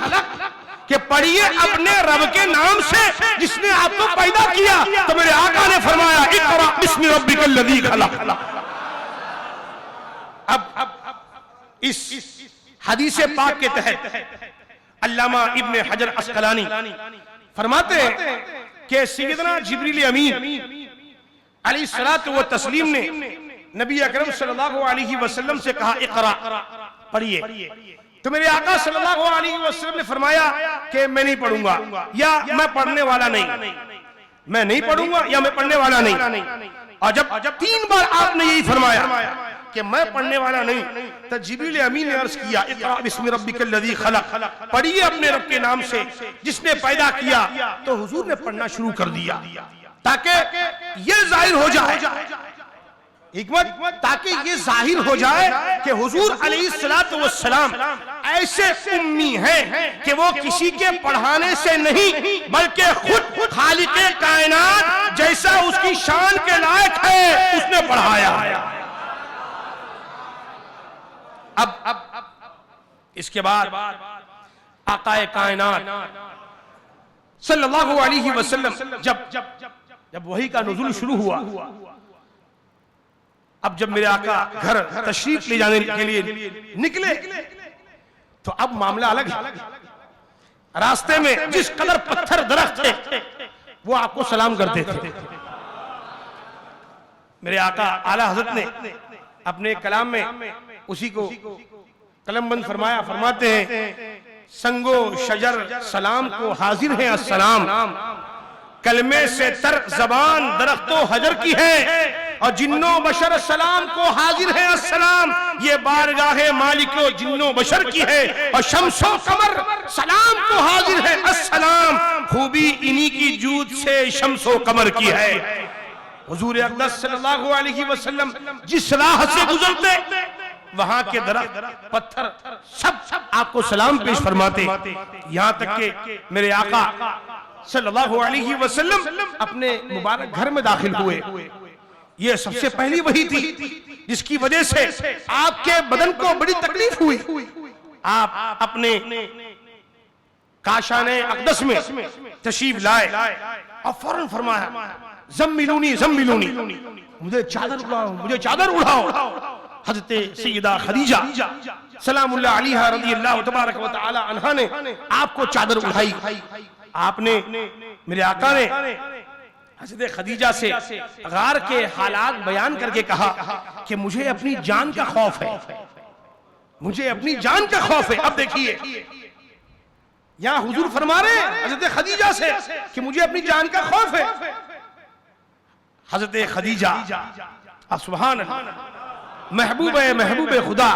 कि पढ़िए अपने रब के नाम से जिसने आपको पैदा किया। तो मेरे आका ने फरमाया इकरा बिस्मि रब्बिकल लज़ी खलक। अब इस हदीस पाक के तहत अल्लामा इब्ने हजर अस्कलानी फरमाते हैं कि सैयदना जिब्रील अमीन अलैहिस्सलातु व तस्लीम ने नबी अकरम सल्लल्लाहु अलैहि वसल्लम से कहा इकरा पढ़िए। तो मेरे आका सल्लल्लाहु अलैहि वसल्लम ने फरमाया कि मैं नहीं पढ़ूंगा या मैं पढ़ने वाला नहीं, मैं नहीं पढ़ूंगा या मैं पढ़ने वाला नहीं। और जब 3 बार आपने यही फरमाया कि मैं पढ़ने वाला नहीं, तो जिब्रील अमीन ने अर्ज किया इक़रा बिस्मि रब्बिकल लज़ी खलक, पढ़िए अपने रब के नाम से जिसने पैदा किया। तो हुजूर ने पढ़ना शुरू कर दिया ताकि ये जाहिर हो जाए हिकमत, ताकि ये जाहिर हो जाए कि हुजूर अलैहिस्सलातु वस्सलाम ऐसे उम्मी हैं कि वो किसी के पढ़ाने से नहीं बल्कि खुद खालिक़े कायनात जैसा उसकी शान के लायक है उसने पढ़ाया। अब इसके बाद आकाए कायनात सल्लल्लाहु अलैहि वसल्लम जब वही का नुज़ूल शुरू हुआ, अब जब मेरे आका घर तशरीफ ले जाने के लिए निकले तो अब मामला अलग है। रास्ते में जिस कदर पत्थर दरख्त थे वो आपको सलाम करते थे। मेरे आका आला हजरत ने अपने कलाम में उसी को कलमबंद फरमाया। फरमाते हैं संगो शजर सलाम को हाजिर है अस्सलाम, कलमे से तर जबान दरख्तो हजर की है और जिन्नो बशर सलाम को हाजिर है अस्सलाम। ये बारगाहे मालिको जिन्नो बशर की है और शम्सो कमर सलाम को हाजिर है अस्सलाम। खूबी इन्हीं की जूद से शम्सो कमर की है। हुजूर अक़दस सल्लल्लाहु अलैहि वसल्लम जिस राह से गुजरते वहां के दरख्त पत्थर सब आपको सलाम पेश फरमाते। यहां तक के मेरे आका सल्लल्लाहु अलैहि वसल्लम अपने मुबारक घर में दाखिल हुए। ये सबसे पहली वही थी जिसकी वजह से आपके बदन को बड़ी तकलीफ हुई। आप अपने काशाने अक़दस में तशरीफ लाए और फौरन फरमाया ज़म्मिलूनी ज़म्मिलूनी, मुझे चादर उड़ाओ, मुझे चादर उड़ाओ। हज़रत सैयदा खदीजा सलामुल्लाह अलैहा रज़ियल्लाहु तबारक व तआला अन्हा ने आपको चादर उड़ाई। आपने, मेरे आका ने हज़रत खदीजा से गार के हालात बयान करके कहा कि मुझे अपनी जान का खौफ है, मुझे अपनी जान का खौफ है। अब देखिए यहां हुजूर फरमा रहे हैं हज़रत खदीजा से कि मुझे अपनी जान का खौफ है। हज़रत खदीजा सुभान अल्लाह, महबूब खुदा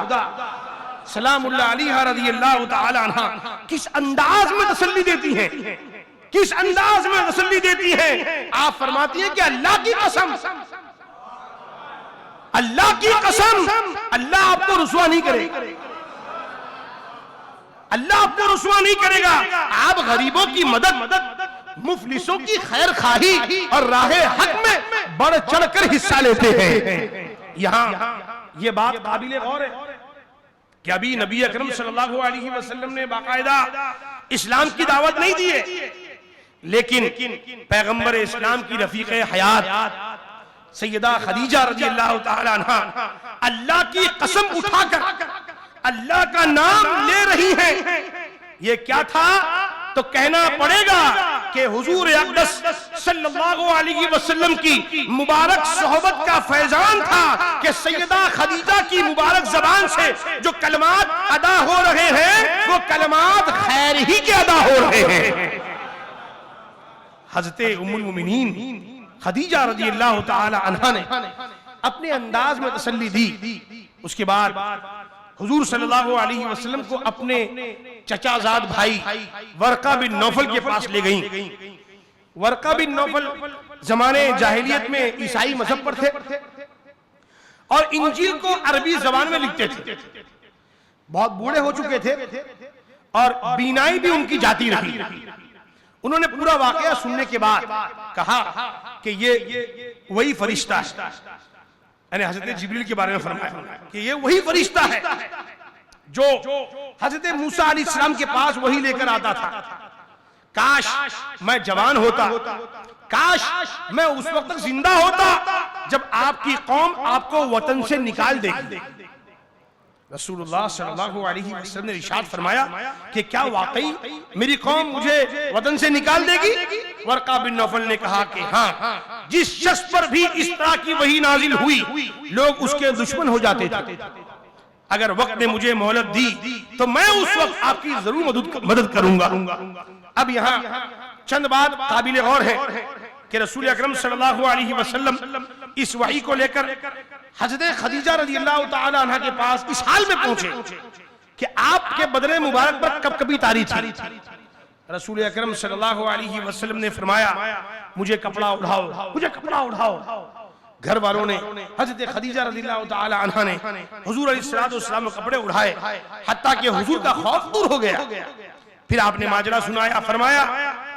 सलामुल्लाह अलैहा रज़ियल्लाहु तआला अन्हा किस अंदाज में तसल्ली देती हैं, किस अंदाज में तसल्ली देती हैं। आप फरमाती हैं कि अल्लाह की कसम, अल्लाह की कसम, अल्लाह आपको रुसवा नहीं करेगा, अल्लाह आपको रुसवा नहीं करेगा। आप गरीबों की मदद, मुफलिसों की खैर खाही और राहे हक में बढ़ चढ़कर हिस्सा लेते हैं। यहां ये बात काबिल गौर है कि अभी नबी अकरम सल्लल्लाहु अलैहि वसल्लम ने बाकायदा इस्लाम की दावत नहीं दी है, लेकिन पैगंबर इस्लाम की रफीक हयात सैयदा खदीजा रज़ियल्लाहु तआला अन्हा अल्लाह की कसम उठाकर अल्लाह का नाम ले रही हैं। ये क्या था तो कहना पड़ेगा कि हुजूर अक़दस सल्लल्लाहु अलैहि वसल्लम की मुबारक सोहबत का फैजान था कि सैयदा खदीजा की मुबारक जबान से जो कलमात अदा हो रहे हैं वो कलमात खैर ही के अदा हो रहे हैं। हज़रत उम्मुल मोमिनीन खदीजा रज़ियल्लाहु तआला अन्हा ने अपने अंदाज में तसल्ली दी। उसके बाद हुजूर सल्लल्लाहु अलैहि वसल्लम को अपने चचाजाद भाई वर्का बिन नौफल के पास ले गईं। वर्का बिन नौफल जमाने जाहिलियत में ईसाई मजहब पर थे और इंजील को अरबी जबान में लिखते थे। बहुत बूढ़े हो चुके थे और बीनाई भी उनकी जाती रही। उन्होंने पूरा वाकया सुनने के बाद कहा कि ये वही फरिश्ता है, यानी हजरत जिब्रील के बारे में फरमाया कि ये वही फरिश्ता है जो हजरत मूसा अलैहिस्सलाम के पास वही लेकर आता था। काश मैं जवान होता, काश मैं उस वक्त तक जिंदा होता जब आपकी कौम आपको वतन से निकाल देगी। रसूलुल्लाह सल्लल्लाहु अलैहि वसल्लम ने इरशाद फरमाया कि क्या वाकई मेरी कौम मुझे वतन से निकाल देगी? वर्का बिन नौफल ने कहा कि हाँ, जिस शख्स पर भी इस तरह की वही नाजिल हुई लोग उसके दुश्मन हो जाते थे। अगर वक्त ने मुझे मोहलत दी तो मैं उस वक्त आपकी जरूर मदद करूंगा। अब यहाँ चंद बात काबिल गौर है कि रसूल अकरम सल्लल्लाहु अलैहि वसल्लम इस वही को लेकर हज़रत खदीजा रज़ियल्लाहु तआला अन्हा के पास इस हाल में पहुंचे कि आपके बदन मुबारक पर कब कभी तारी थी। रसूल अकरम सल्लल्लाहु अलैहि वसल्लम ने फरमाया मुझे कपड़ा उठाओ, मुझे कपड़ा उठाओ। घर वालों ने हज़रत खदीजा रज़ियल्लाहु तआला अन्हा ने हुजूर अलैहिस्सलातु वस्सलाम को कपड़े उठाए हत्ता कि हुजूर का खौफ दूर हो गया। फिर आपने माजरा सुनाया, फरमाया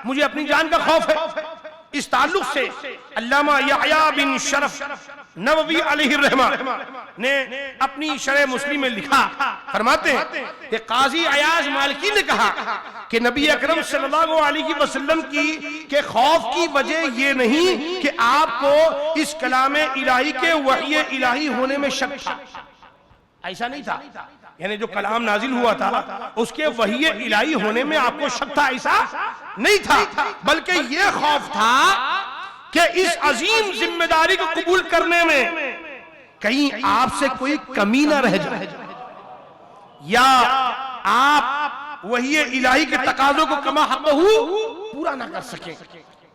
मुझे अपनी जान का खौफ है। इस ताल्लुक से अल्लामा यहया बिन शरफ नववी अलैहि रहमा ने अपनी शरह मुस्लिम में लिखा, फरमाते हैं कि काजी अयाज मालिकी ने कहा कि नबी अकरम सल्लल्लाहु अलैहि वसल्लम के खौफ की वजह ये नहीं कि आपको इस कलाम इलाही के वही इलाही होने में शक था, ऐसा नहीं था। यानी जो कलाम नाजिल हुआ था उसके वही इलाही होने में आपको शक था, ऐसा नहीं था, बल्कि ये खौफ था कि इस अजीम जिम्मेदारी को कबूल करने में कहीं आपसे कोई कमी ना रह जाए या आप वही इलाही के तकाजों को कमा हक़हू पूरा ना कर सके।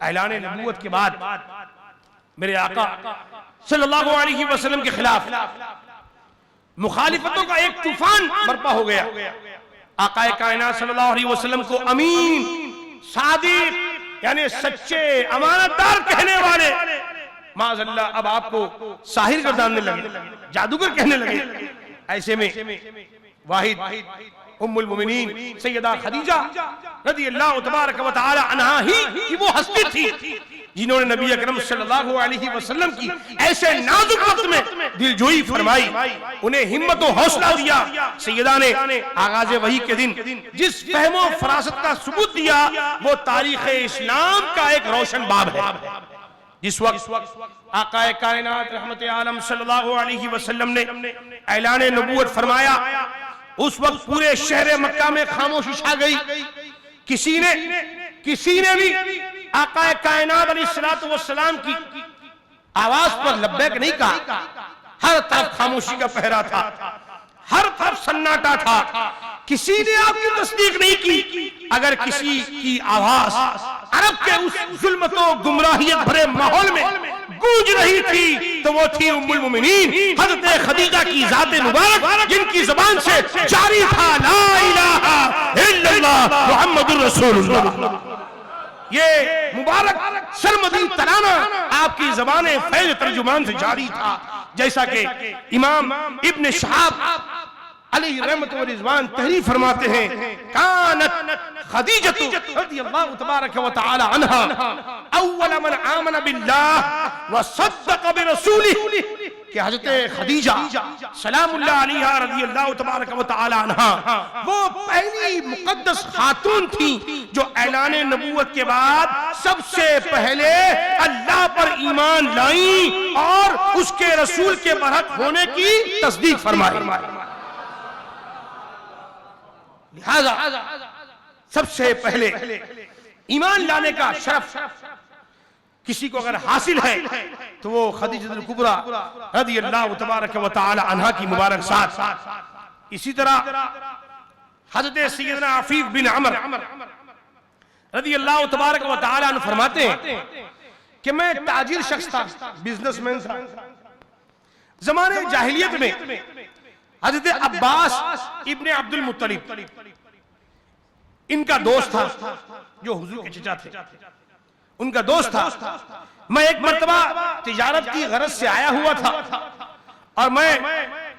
ऐलान नबूवत के बाद मेरे आका सल्लल्लाहु अलैहि वसल्लम के खिलाफ मुखालिफतों का एक तूफान बर्पा हो गया। आकाए कायनात सल्लल्लाहु अलैहि वसल्लम को अमीन, सादिक यानी सच्चे, अमानतदार कहने वाले माज़अल्लाह अब आपको साहिर गर्दानने लगे, जादूगर कहने लगे। ऐसे में वाहिद उम्मुल मोमिनीन सैयदा खदीजा रज़ियल्लाहु तबारक व तआला अन्हा ही की वो हस्ती थी जिन्होंने नबी अकरम सल्लल्लाहु अलैहि वसल्लम की ऐसे नाजुक वक्त में दिलजोई फरमाई, उन्हें हिम्मत और हौसला दिया। सैयदा ने आगाज़े वही के दिन जिस फहमो फरासत का सबूत दिया वो तारीख़ इस्लाम का एक रोशन बाब है। जिस वक्त आकाए कायनात रहमत आलम सल्लल्लाहु अलैहि वसल्लम ने ऐलान नबूवत फरमाया, उस वक्त पूरे शहर मक्का में खामोशी छा गई। किसी ने भी आकाए कायनात अलैहिस्सलातु वस्सलाम की आवाज पर लब्बैक नहीं कहा। हर तरफ खामोशी का पहरा था, हर तरफ सन्नाटा था, किसी ने आपकी तस्दीक नहीं की। अगर किसी की आवाज अरब के उस जुल्मत और गुमराहियत भरे माहौल में गूंज रही थी तो वो थी उम्मुल मोमिनीन हज़रत खदीजा की ज़ात मुबारक, जिनकी जुबान से जारी था ला इलाहा इल्लल्लाह मुहम्मदुर रसूलुल्लाह। ये मुबारक सरमदी तराना आपकी ज़बान फैज़ तर्जुमान से जारी था। जैसा कि इमाम इब्न शहाब अलैहि रहमत व रिज़वान तहरीर फरमाते हैं, कानत खदीजतु रज़ियल्लाहु तबारक व तआला अन्हा अव्वल मन आमन बिल्लाह व सद्दक़ बिरसूलिही, कि हज़रत खदीजा सलामुल्लाह अलैहा रज़ियल्लाहु तबारक व तआला अन्हा वो पहली मुक़द्दस खातून थी जो ऐलान नबूवत के बाद सबसे पहले अल्लाह पर ईमान लाई और उसके रसूल के बरहक होने की तस्दीक फरमाई। लिहाजा सबसे पहले ईमान लाने का शरफ किसी को अगर हासिल है तो वो खदीजतुल कुबरा रज़ियल्लाहु तबारक व तआला अन्हा की मुबारक साथ। इसी तरह हज़रत सैयदना अफीफ बिन अमर रज़ियल्लाहु तबारक व तआला अन्हु फरमाते हैं कि मैं ताजिर शख्स था, बिजनेसमैन था। ज़माने जाहिलियत में हज़रत अब्बास इब्ने अब्दुल मुत्तलिब इनका दोस्त था, जो हुजूर के चचा थे, उनका दोस्त था। मैं एक मर्तबा तिजारत की गरज से आया हुआ था और मैं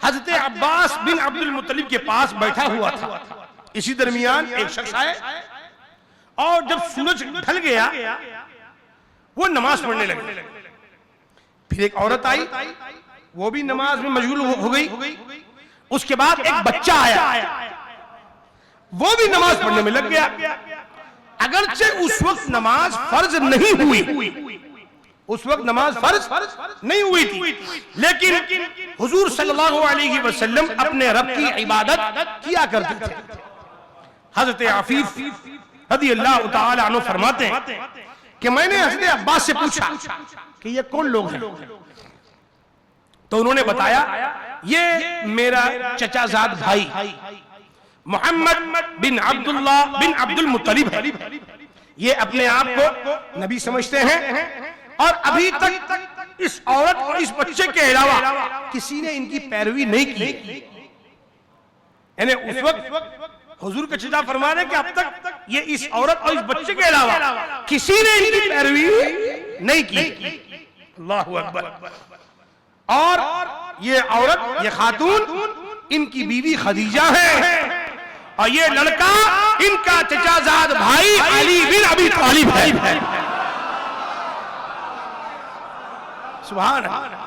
हज़रत अब्बास बिन अब्दुल मुत्तलिब के पास बैठा हुआ था। इसी दरमियान एक शख्स आए और जब सूरज ढल गया वो नमाज पढ़ने लगे। फिर एक औरत आई, वो भी नमाज में मशगूल हो गई। उसके बाद एक बच्चा आया, वो भी नमाज पढ़ने में लग गया। अगरचे उस वक्त नमाज फर्ज नहीं हुई, उस वक्त नमाज फर्ज नहीं हुई थी, लेकिन हुजूर सल्लल्लाहु अलैहि वसल्लम अपने रब की इबादत किया करते थे। हज़रत अफीफ रज़ियल्लाहु तआला अन्हु फरमाते हैं कि मैंने हज़रत अब्बास से पूछा कि ये कौन लोग हैं, तो उन्होंने बताया ये मेरा चचाजाद भाई मोहम्मद बिन अब्दुल्लाह बिन अब्दुल मुत्तलिब है। ये अपने आप को नबी समझते हैं और अभी तक इस औरत और इस बच्चे के अलावा किसी ने इनकी पैरवी नहीं की। यानी उस वक्त हुजूर के चचा फरमा रहे कि अब तक ये इस औरत और इस बच्चे के अलावा किसी ने इनकी पैरवी नहीं की। अल्लाहु अकबर। और ये औरत, ये खातून इनकी बीवी खदीजा है और ये लड़का इनका चचाजाद भाई अली बिन अबी तालिब है। सुभान अल्लाह।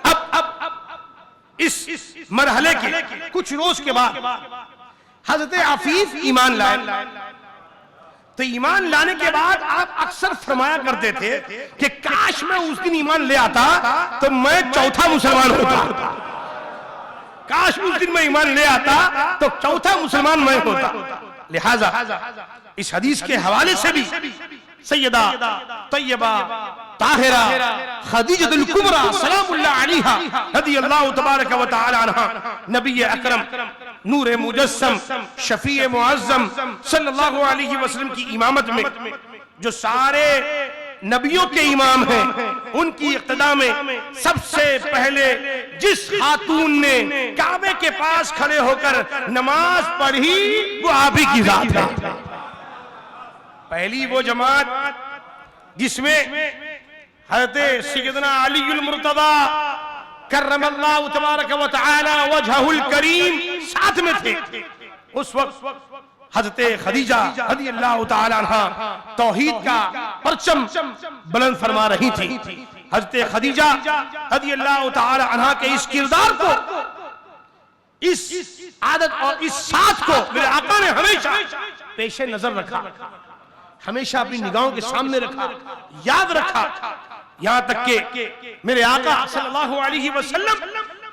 अब इस मरहले के कुछ रोज के बाद हजरत अफीफ ईमान लाए। तो ईमान लाने के बाद आप अक्सर फरमाया करते थे कि काश मैं उस दिन ईमान ले आता तो मैं चौथा मुसलमान होता। काश उस दिन मैं ईमान ले आता तो चौथा मुसलमान मैं होता। लिहाजा इस हदीस के हवाले से भी सैयदा तैयबा ताहिरा खदीजतुल कुबरा सलामुल्लाह अलैहा रज़ियल्लाहु तबारक व तआला अन्हा नबी अकरम नूर मुजस्सम शफीए मुअज्जम सल्लल्लाहु अलैहि वसल्लम की इमामत में जो सारे नबियों के इमाम हैं, उनकी इक्तदा में सबसे पहले जिस खातून ने काबे के पास खड़े होकर नमाज पढ़ी वो आप ही की जात है। पहली वो जमात जिसमें हज़रत सैयदना अलीउल मुर्तज़ा कर्रमल्लाहु तबारक व तआला वजहुल करीम साथ में थे। उस वक्त हजरते खदीजा रज़ियल्लाहु ताला अन्हा तौहीद का परचम बुलंद फरमा रही थी। हजरते खदीजा रज़ियल्लाहु ताला अन्हा के इस किरदार को, इस आदत और इस साथ को मेरे आका ने हमेशा पेशे नजर रखा, हमेशा अपनी निगाहों के सामने रखा, याद रखा। यहां तक के मेरे आका सल्लल्लाहु अलैहि वसल्लम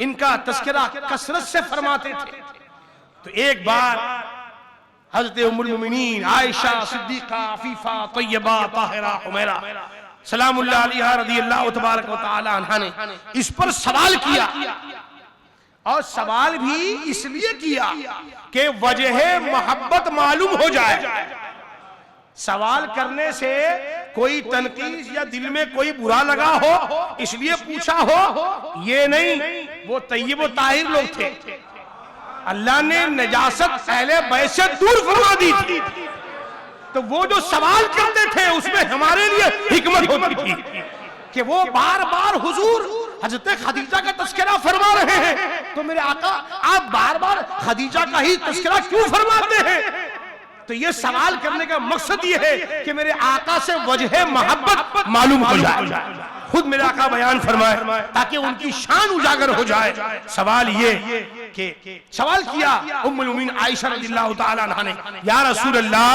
इनका तज़किरा कसरत से फरमाते थे। तो एक बार हजरत उम्मुल मोमिनीन आयशा सिद्दीका अफीफा तय्यबा ताहिरा हुमैरा सलामुल्लाह अलैहा रज़ियल्लाहु तबारक व तआला अन्हा ने इस पर सवाल किया, और सवाल भी इसलिए किया कि वजह मोहब्बत मालूम हो जाए। सवाल करने से कोई तनकीस या दिल में कोई बुरा लगा हो इसलिए पूछा हो, ये नहीं। वो तय्यब व ताहिर लोग थे, अल्लाह ने नजासत अहले बैत से दूर फरमा दी थी। तो वो जो सवाल करते थे उसमें हमारे लिए हिकमत होती थी कि वो बार बार हुजूर हजरत खदीजा का तज़किरा फरमा रहे हैं, तो मेरे आका आप बार बार खदीजा का ही तज़किरा क्यों फरमाते हैं? तो ये सवाल करने का मकसद ये है कि मेरे आका से वजह मोहब्बत मालूम हो जाए। खुद मेरे आका बयान फरमाए ताकि उनकी शान उजागर हो जाए। सवाल ये कि सवाल किया उम्मुल मोमिनीन आयशा रज़ियल्लाहु ताला अन्हा ने, या रसूल अल्लाह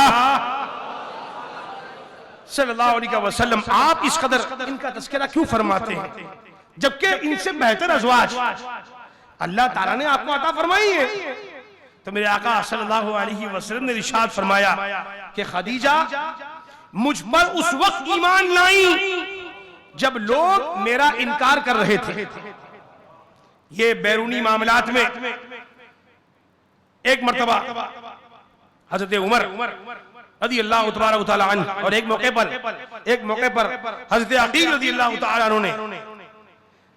सल्लल्लाहु अलैहि वसल्लम, आप इस कदर इनका तज़किरा क्यों फरमाते हैं जबकि इनसे बेहतर अज़वाज अल्लाह ताला ने आपको अता फरमाई है? तो मेरे आका सल्लल्लाहु अलैहि वसल्लम ने इरशाद फरमाया कि खदीजा मुझ पर उस वक्त ईमान लाई जब लोग मेरा इनकार कर रहे थे। ये बैरूनी मामलात में एक मर्तबा हजरत उमर रज़ियल्लाहु ताला अन्हु और एक मौके पर हजरत अकील रज़ियल्लाहु ताला अन्हु ने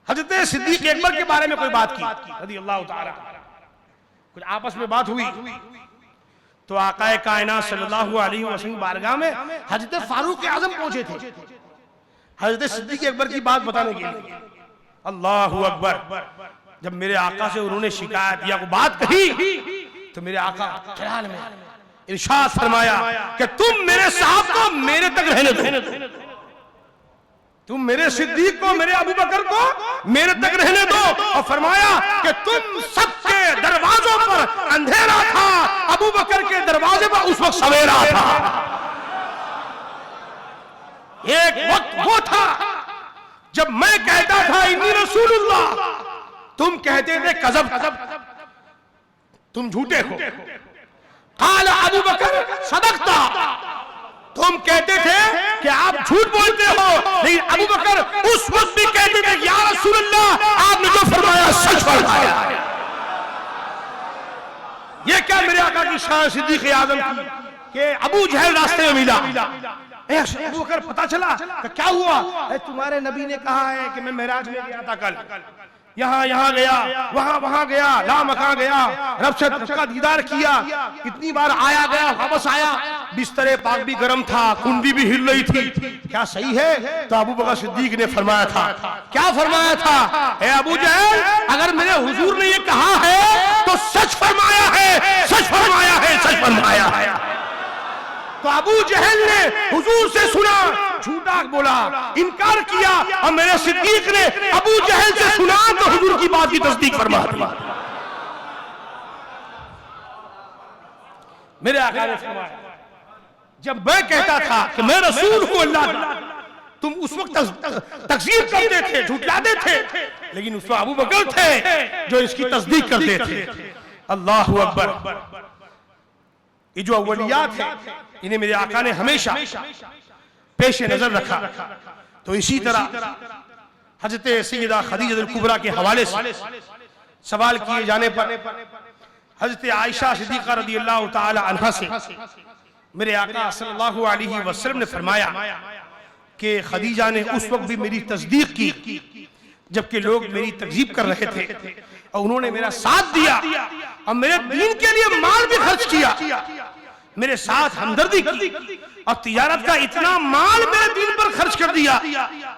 हजरत सिद्दीक अकबर के बारे में कोई बात की रज़ियल्लाहु ताला, कुछ आपस में बात हुई। तो आकाए कायनात सल्लल्लाहु अलैहि वसल्लम की बारगाह में हजरत फारूक आज़म पहुंचे थे हजरत सिद्दीक अकबर की बात बताने के लिए। अल्लाहु अकबर। जब मेरे आका से उन्होंने शिकायत या कोई बात कही तो मेरे आका ख्याल में इरशाद फरमाया कि तुम मेरे साहब को मेरे तक रहने दो, तुम मेरे सिद्दीक को, मेरे अबू बकर को मेरे तक रहने दो। और फरमाया कि तुम सबके दरवाजों पर अंधेरा था, अबू बकर के दरवाजे पर उस वक्त सवेरा था। एक वक्त वो था जब मैं कहता था इन्नी रसूलुल्लाह, तुम कहते थे कज़ब, तुम झूठे हो। काला अबू बकर सदकता, तुम कहते थे कि आप झूठ बोलते हो, लेकिन अबू बकर उस वक्त भी कहते थे या रसूलल्लाह आपने जो फरमाया सच फरमाया। ये क्या मेरे आका की शान सिद्दीक आज़म की कि अबू जहल रास्ते में मिला। अबू बकर पता चला तो क्या हुआ? तुम्हारे नबी ने कहा है कि मैं मेराज में गया था कल, यहाँ गया, वहां गया, लामकां गया, रब से का दीदार किया, कितनी बार आया गया, वापस आया, बिस्तरे पाक भी गर्म था, कुंडी भी हिल रही थी। क्या सही है? तो अबू बकर सिद्दीक ने फरमाया था, क्या फरमाया था? ए अबू जहल, अगर मेरे हुजूर ने ये कहा है तो सच फरमाया है, सच फरमाया है, सच फरमाया है। तो अबू जहल ने हुजूर से सुना, झूठा बोला, इनकार किया, और मेरे सिद्दीक ने अबू जहल से सुना तो हुजूर की बात की तस्दीक फरमा दी। मेरे आका ने फरमाया जब मैं कहता था कि मैं रसूल हूं अल्लाह का, तुम उस वक्त तकसीर करते थे, झुठलाते थे, लेकिन उस वक्त अबू बकर थे जो इसकी तस्दीक करते थे। अल्लाहु अकबर। ये जो अव्वलियात है इन्हें मेरे आका ने हमेशा पेश नजर रखा। तो इसी तरह हजरत सैयदा खदीजा कुबरा के हवाले से सवाल किए जाने पर हजरत आयशा सिद्दीका रज़ियल्लाहु ताला अन्हा से मेरे आका सल्लल्लाहु अलैहि वसल्लम ने फरमाया कि खदीजा ने उस वक्त भी मेरी तस्दीक की जबकि लोग मेरी तकजीब कर रहे थे, और उन्होंने मेरा साथ दिया और मेरे दीन के लिए माल भी खर्च किया, मेरे साथ हमदर्दी की, और तिजारत का इतना माल मेरे दीन पर खर्च कर दिया।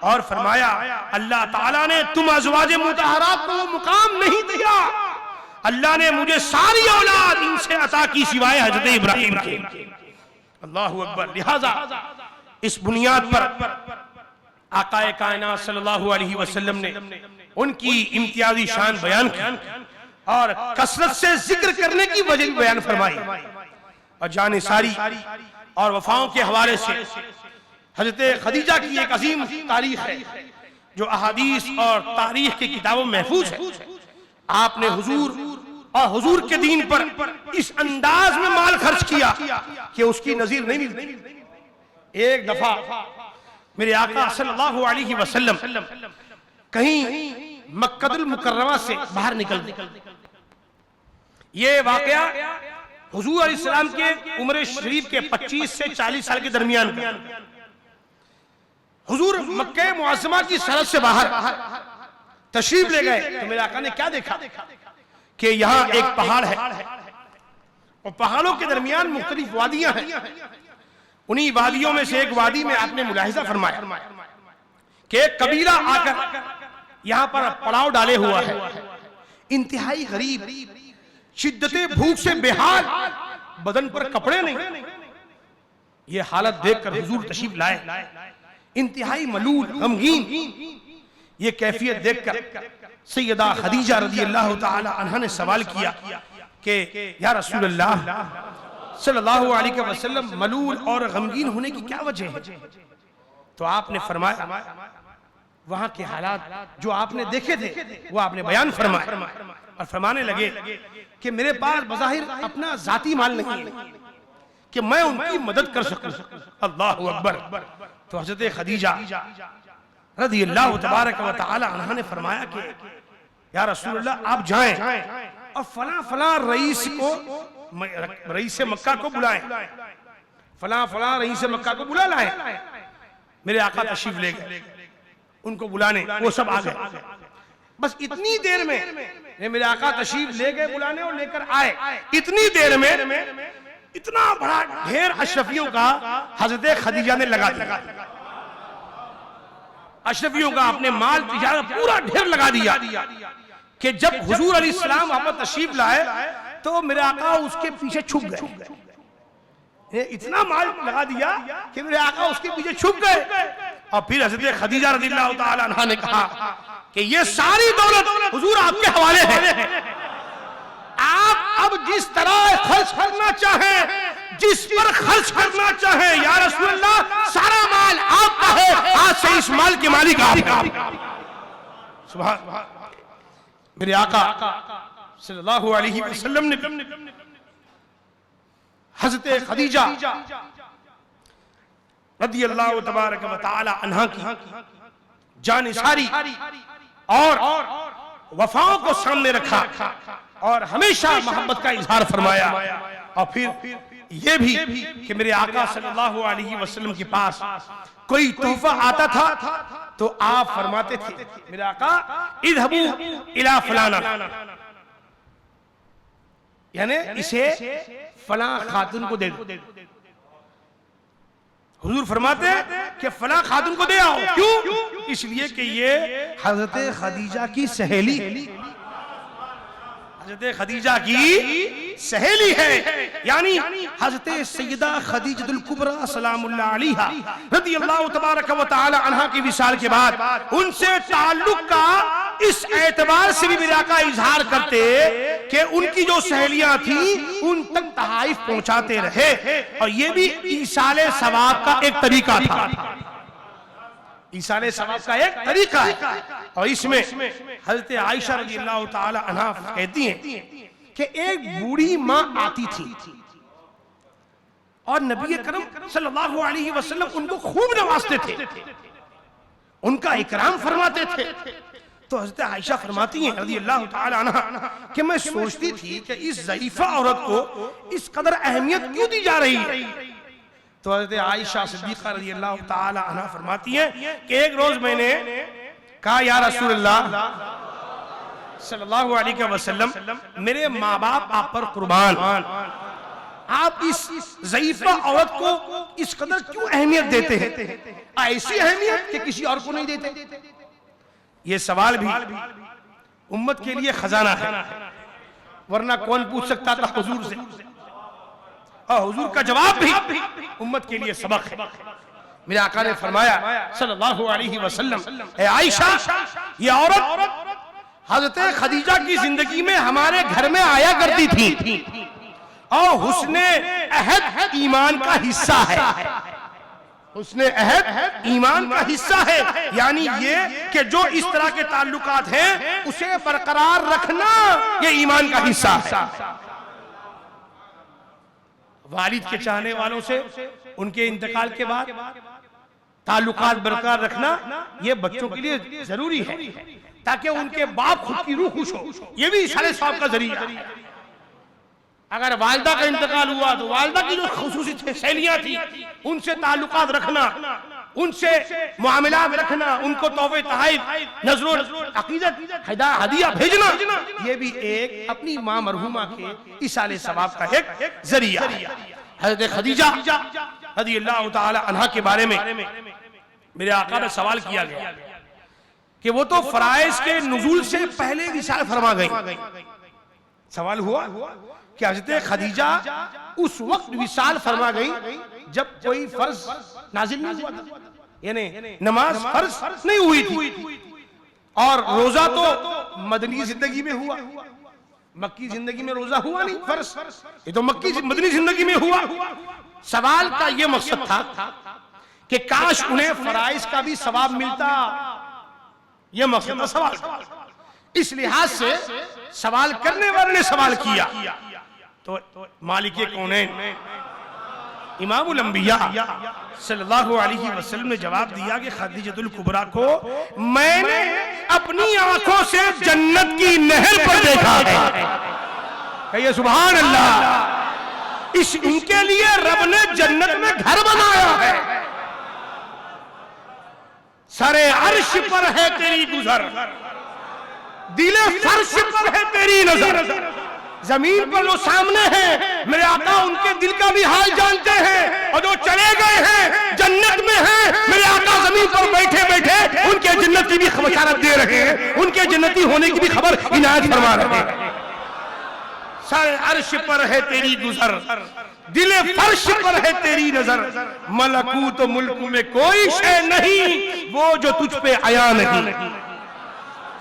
और फरमाया अल्लाह ताला ने तुम अज़वाज मुतहरात को वो मुकाम नहीं दिया अल्लाह ने मुझे सारी औलाद इनसे अता की सिवाय हजरत इब्राहिम के। अल्लाह अकबर। लिहाजा इस बुनियाद पर आकाए कायनात सल्लल्लाहु अलैहि वसल्लम ने उनकी इम्तियाजी शान बयान की और कसरत से जिक्र करने की वजह भी बयान फरमाई। और जाने सारी और वफाओं के हवाले से हजरत खदीजा की एक अजीम तारीख है जो अहादीस और तारीख की किताबों में महफूज है। आपने हुजूर और हुजूर के दीन पर इस अंदाज में माल खर्च किया कि उसकी नजीर नहीं मिलती। एक दफा मेरे आका सल्लल्लाहु अलैहि वसल्लम कहीं मक्कतुल मुकर्रमा से बाहर निकल गए। ये वाकया हुजूर अलैहिस्सलाम के उम्र शरीफ के 25 से 40 साल के दरमियान का। हुजूर मक्के मुअज़्ज़मा की सरहद से बाहर तशरीफ ले गए तो मेरे आका ने क्या देखा कि यहाँ एक पहाड़ है और पहाड़ों के दरमियान मुख्तलिफ वादियां हैं। उन्हीं वादियों में से एक वादी में आपने मुलाहिजा फरमाया कि एक कबीला आकर यहाँ पर पड़ाव डाले हुआ है। इंतहाई गरीब, शिद्दते भूख से बेहाल, बदन पर कपड़े नहीं। ये हालत देखकर हुजूर तशरीफ लाए, इंतहाई मलूल, गमगीन। ये कैफियत देखकर सैयदा खदीजा रज़ियल्लाहु ताला अन्हा ने सवाल किया कि या रसूल अल्लाह सल्लल्लाहु अलैहि वसल्लम मलूल और गमगीन होने की क्या वजह है? तो आपने फरमाया वहां के हालात जो आपने देखे थे वो आपने बयान फरमाया और फरमाने लगे कि मेरे पास बज़ाहिर अपना जाती माल नहीं है कि मैं उनकी मदद कर सकूं। अल्लाहु अकबर। तो हज़रत खदीजा रज़ियल्लाहु तबारक व तआला अन्हा ने फरमाया कि या रसूल अल्लाह आप जाएं और फला फला रईस मक्का को बुलाएं, फला फला रईस मक्का को बुला लाएं। मेरे आका तशरीफ ले गए उनको बुलाने, वो सब आ गए। बस इतनी देर में मेरे आका तशरीफ ले गए बुलाने और लेकर आए। इतनी देर में इतना बड़ा ढेर अशरफियों का हजरत खदीजा ने लगा दिया। अशरफियों का अपने माल तिजारत पूरा ढेर लगा दिया कि जब हुजूर अलैहिस्सलाम वहां पर तशरीफ लाए तो मेरे आका उसके पीछे छुप गए। इतना माल लगा दिया कि मेरे आका उसके पीछे छुप गए। और फिर हज़रत खदीजा रज़ियल्लाहु ताला अन्हा ने कहा कि ये सारी दौलत हुजूर आपके हवाले है, आप अब जिस तरह खर्च करना चाहें, जिस पर खर्च करना चाहें, या रसूल अल्लाह सारा माल आपका है, आज से इस माल के मालिक आप हैं। सुभान। मेरे आका सल्लल्लाहु अलैहि वसल्लम ने हज़रत खदीजा रज़ियल्लाहु तबारक व तआला अन्हा की जानिसारी और वफाओं को सामने रखा और हमेशा मोहब्बत का इजहार फरमाया। और फिर ये भी कि मेरे आका सल्लल्लाहु अलैहि वसल्लम के पास कोई तोहफा आता था तो आप फरमाते थे मेरे आका इज़हबू इला फलाना, यानी इसे फला खातून को दे दो। हुजूर फरमाते कि फला खातून को दे आओ। क्यों? इसलिए कि ये हजरत खदीजा की सहेली, हजरत खदीजा की सहेली है। यानी हजरत सैयदा खदीजतुल कुबरा सलामुल्लाह अलैहा रज़ियल्लाहु तबारक व तआला अन्हा की विसाल के बाद उनसे ताल्लुक का इस एतबार से भी मेरे आका इजहार करते कि उनकी जो सहेलियां थी उन तक तहाइफ पहुंचाते रहे। और ये भी ईसाले सवाब का एक तरीका था, ईसाले सवाब का एक तरीका है। और इसमें हजरत आयशा रज़ियल्लाहु ताला अन्हा कहती हैं कि एक बूढ़ी माँ आती थी और नबी करम सल्लल्लाहु अलैहि वसल्लम उनको खूब नवाजते थे, उनका इकराम फरमाते थे। तो हज़रत आयशा फरमाती हैं रज़ियल्लाहु ताला अन्हा कि मैं सोचती थी कि इस ज़ईफ़ा औरत को इस कदर अहमियत क्यों दी जा रही है। तो हज़रत आयशा सिद्दीक़ा रज़ियल्लाहु ताला अन्हा फरमाती हैं कि एक रोज मैंने कहा या रसूल अल्लाह सल्लल्लाहु अलैहि वसल्लम मेरे माँ बाप आप पर कुर्बान, आप इस ज़ईफ़ा औरत को इस कदर क्यों अहमियत देते हैं, ऐसी अहमियत कि किसी और को नहीं देते। ये सवाल भी उम्मत के लिए खजाना है। वरना कौन पूछ सकता था हुजूर से। और हुजूर का जवाब भी उम्मत के लिए सबक है। मेरे आका ने फरमाया सल्लल्लाहु अलैहि वसल्लम, ए आयशा, ये औरत हज़रत खदीजा की जिंदगी में हमारे घर में आया करती थी और हुस्ने अहद ईमान का हिस्सा है। हुस्ने अहद ईमान का हिस्सा है, यानी ये कि जो इस तरह के ताल्लुकात हैं उसे बरकरार रखना ये ईमान का हिस्सा है। वालिद के चाहने वालों से उनके इंतकाल के बाद ताल्लुकात बरकरार रखना ये बच्चों के लिए जरूरी है, ताकि उनके बाप खुद की रूह खुश हो। ये भी इशारे सवाब का जरिया है। अगर वालिदा का इंतकाल हुआ तो वालिदा की जो खुसूसी सहेलियां थी उनसे ताल्लुकात रखना, उनसे मुआमलात रखना, उनको तोहफे तोहफे नज़रो अकीदत हदिया भेजना, ये भी एक अपनी मां मरहुमा के इशारे सवाब का एक जरिया है। हज़रत खदीजा रज़ियल्लाहु ताला अन्हा के बारे में मेरे आका ने सवाल किया गया कि वो तो फराइज के नुज़ूल से पहले विसाल फरमा गई। सवाल हुआ कि हज़रत खदीजा उस वक्त विसाल फरमा गई जब कोई फर्ज नाजिल नहीं हुआ था, यानी नमाज फर्ज नहीं हुई थी, और रोजा तो मदनी जिंदगी में हुआ, मक्की जिंदगी में रोजा हुआ नहीं फर्ज, ये तो मक्की मदनी जिंदगी में हुआ। सवाल का ये मकसद था कि काश उन्हें फराइज का भी सवाब मिलता, यह मकसद था सवाल का। इस लिहाज से सवाल करने वाले ने सवाल किया तो मालिके कौनैन इमामुल अंबिया सल्लल्लाहु अलैहि वसल्लम ने जवाब दिया कि खदीजतुल कुबरा को मैंने अपनी आंखों से जन्नत की नहर पर देखा है। कहिए सुभान अल्लाह। इस इनके लिए रब ने जन्नत में घर बनाया है। सरे अर्श पर है तेरी गुजर, दिले फर्श पर है तेरी नजर। जमीन पर वो सामने हैं, मेरे आका उनके दिल का भी हाल जानते हैं, और जो चले गए हैं जन्नत में हैं, मेरे आका जमीन पर बैठे बैठे उनके जन्नत की भी बशारत दे रहे हैं, उनके जन्नती होने की भी खबर इनायत फरमा रहे हैं। सर अर्श पर है तेरी गुजर, दिले फर्श पर है तेरी नजर, मलकूत मुल्क में कोई शय नहीं वो जो तुझ पे आया नहीं।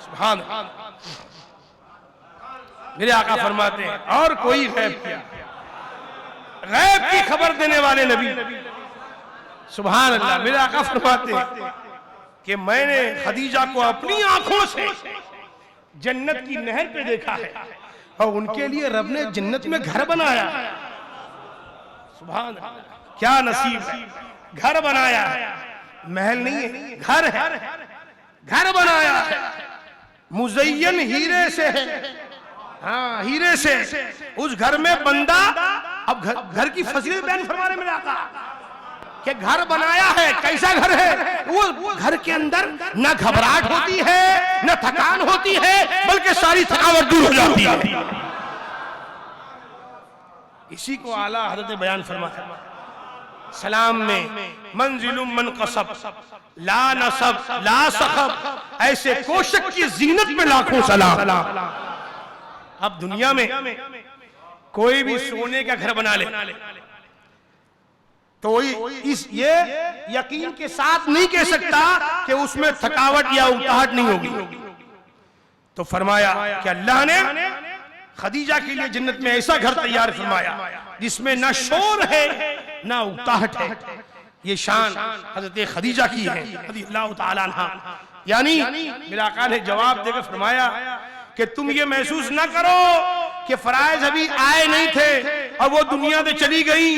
सुभान मेरे आका फरमाते हैं, और कोई गैब क्या, गैब की खबर देने वाले नबी। सुभान अल्लाह। मेरे आका फरमाते हैं कि मैंने खदीजा को अपनी आंखों से जन्नत की नहर पे देखा है, और उनके लिए रब ने जन्नत में घर बनाया। सुभान अल्लाह, क्या नसीब है। घर बनाया है, महल नहीं है, घर है, घर बनाया है, मुज़य्यन हीरे से है। हाँ, हीरे से। उस घर में बंदा, अब घर की फजीलत बयान फरमा रहे मेरे आका कि घर बनाया है। कैसा घर है? वो घर के अंदर न घबराहट होती है, न थकान होती है, बल्कि सारी थकावट दूर हो जाती है। इसी को आला हज़रत बयान फरमाया सलाम में, मंजिलुम मनक़सब ला नसब ला सखब, ऐसे कोशक की जीनत में लाखों सलाम। अब दुनिया में कोई भी सोने का घर बना ले तो इस ये यकीन के साथ नहीं कह सकता कि उसमें थकावट या उकताहट नहीं होगी। तो फरमाया कि अल्लाह ने खदीजा के लिए जन्नत में ऐसा घर तैयार फरमाया जिसमें ना शोर है ना उकताहट है। ये शान हजरत खदीजा की है रज़ियल्लाहु ताला अन्हा। यानी मेरे आका ने जवाब देकर फरमाया कि तुम ये महसूस ना करो कि फराइज अभी आए नहीं थे और वो दुनिया से चली गई,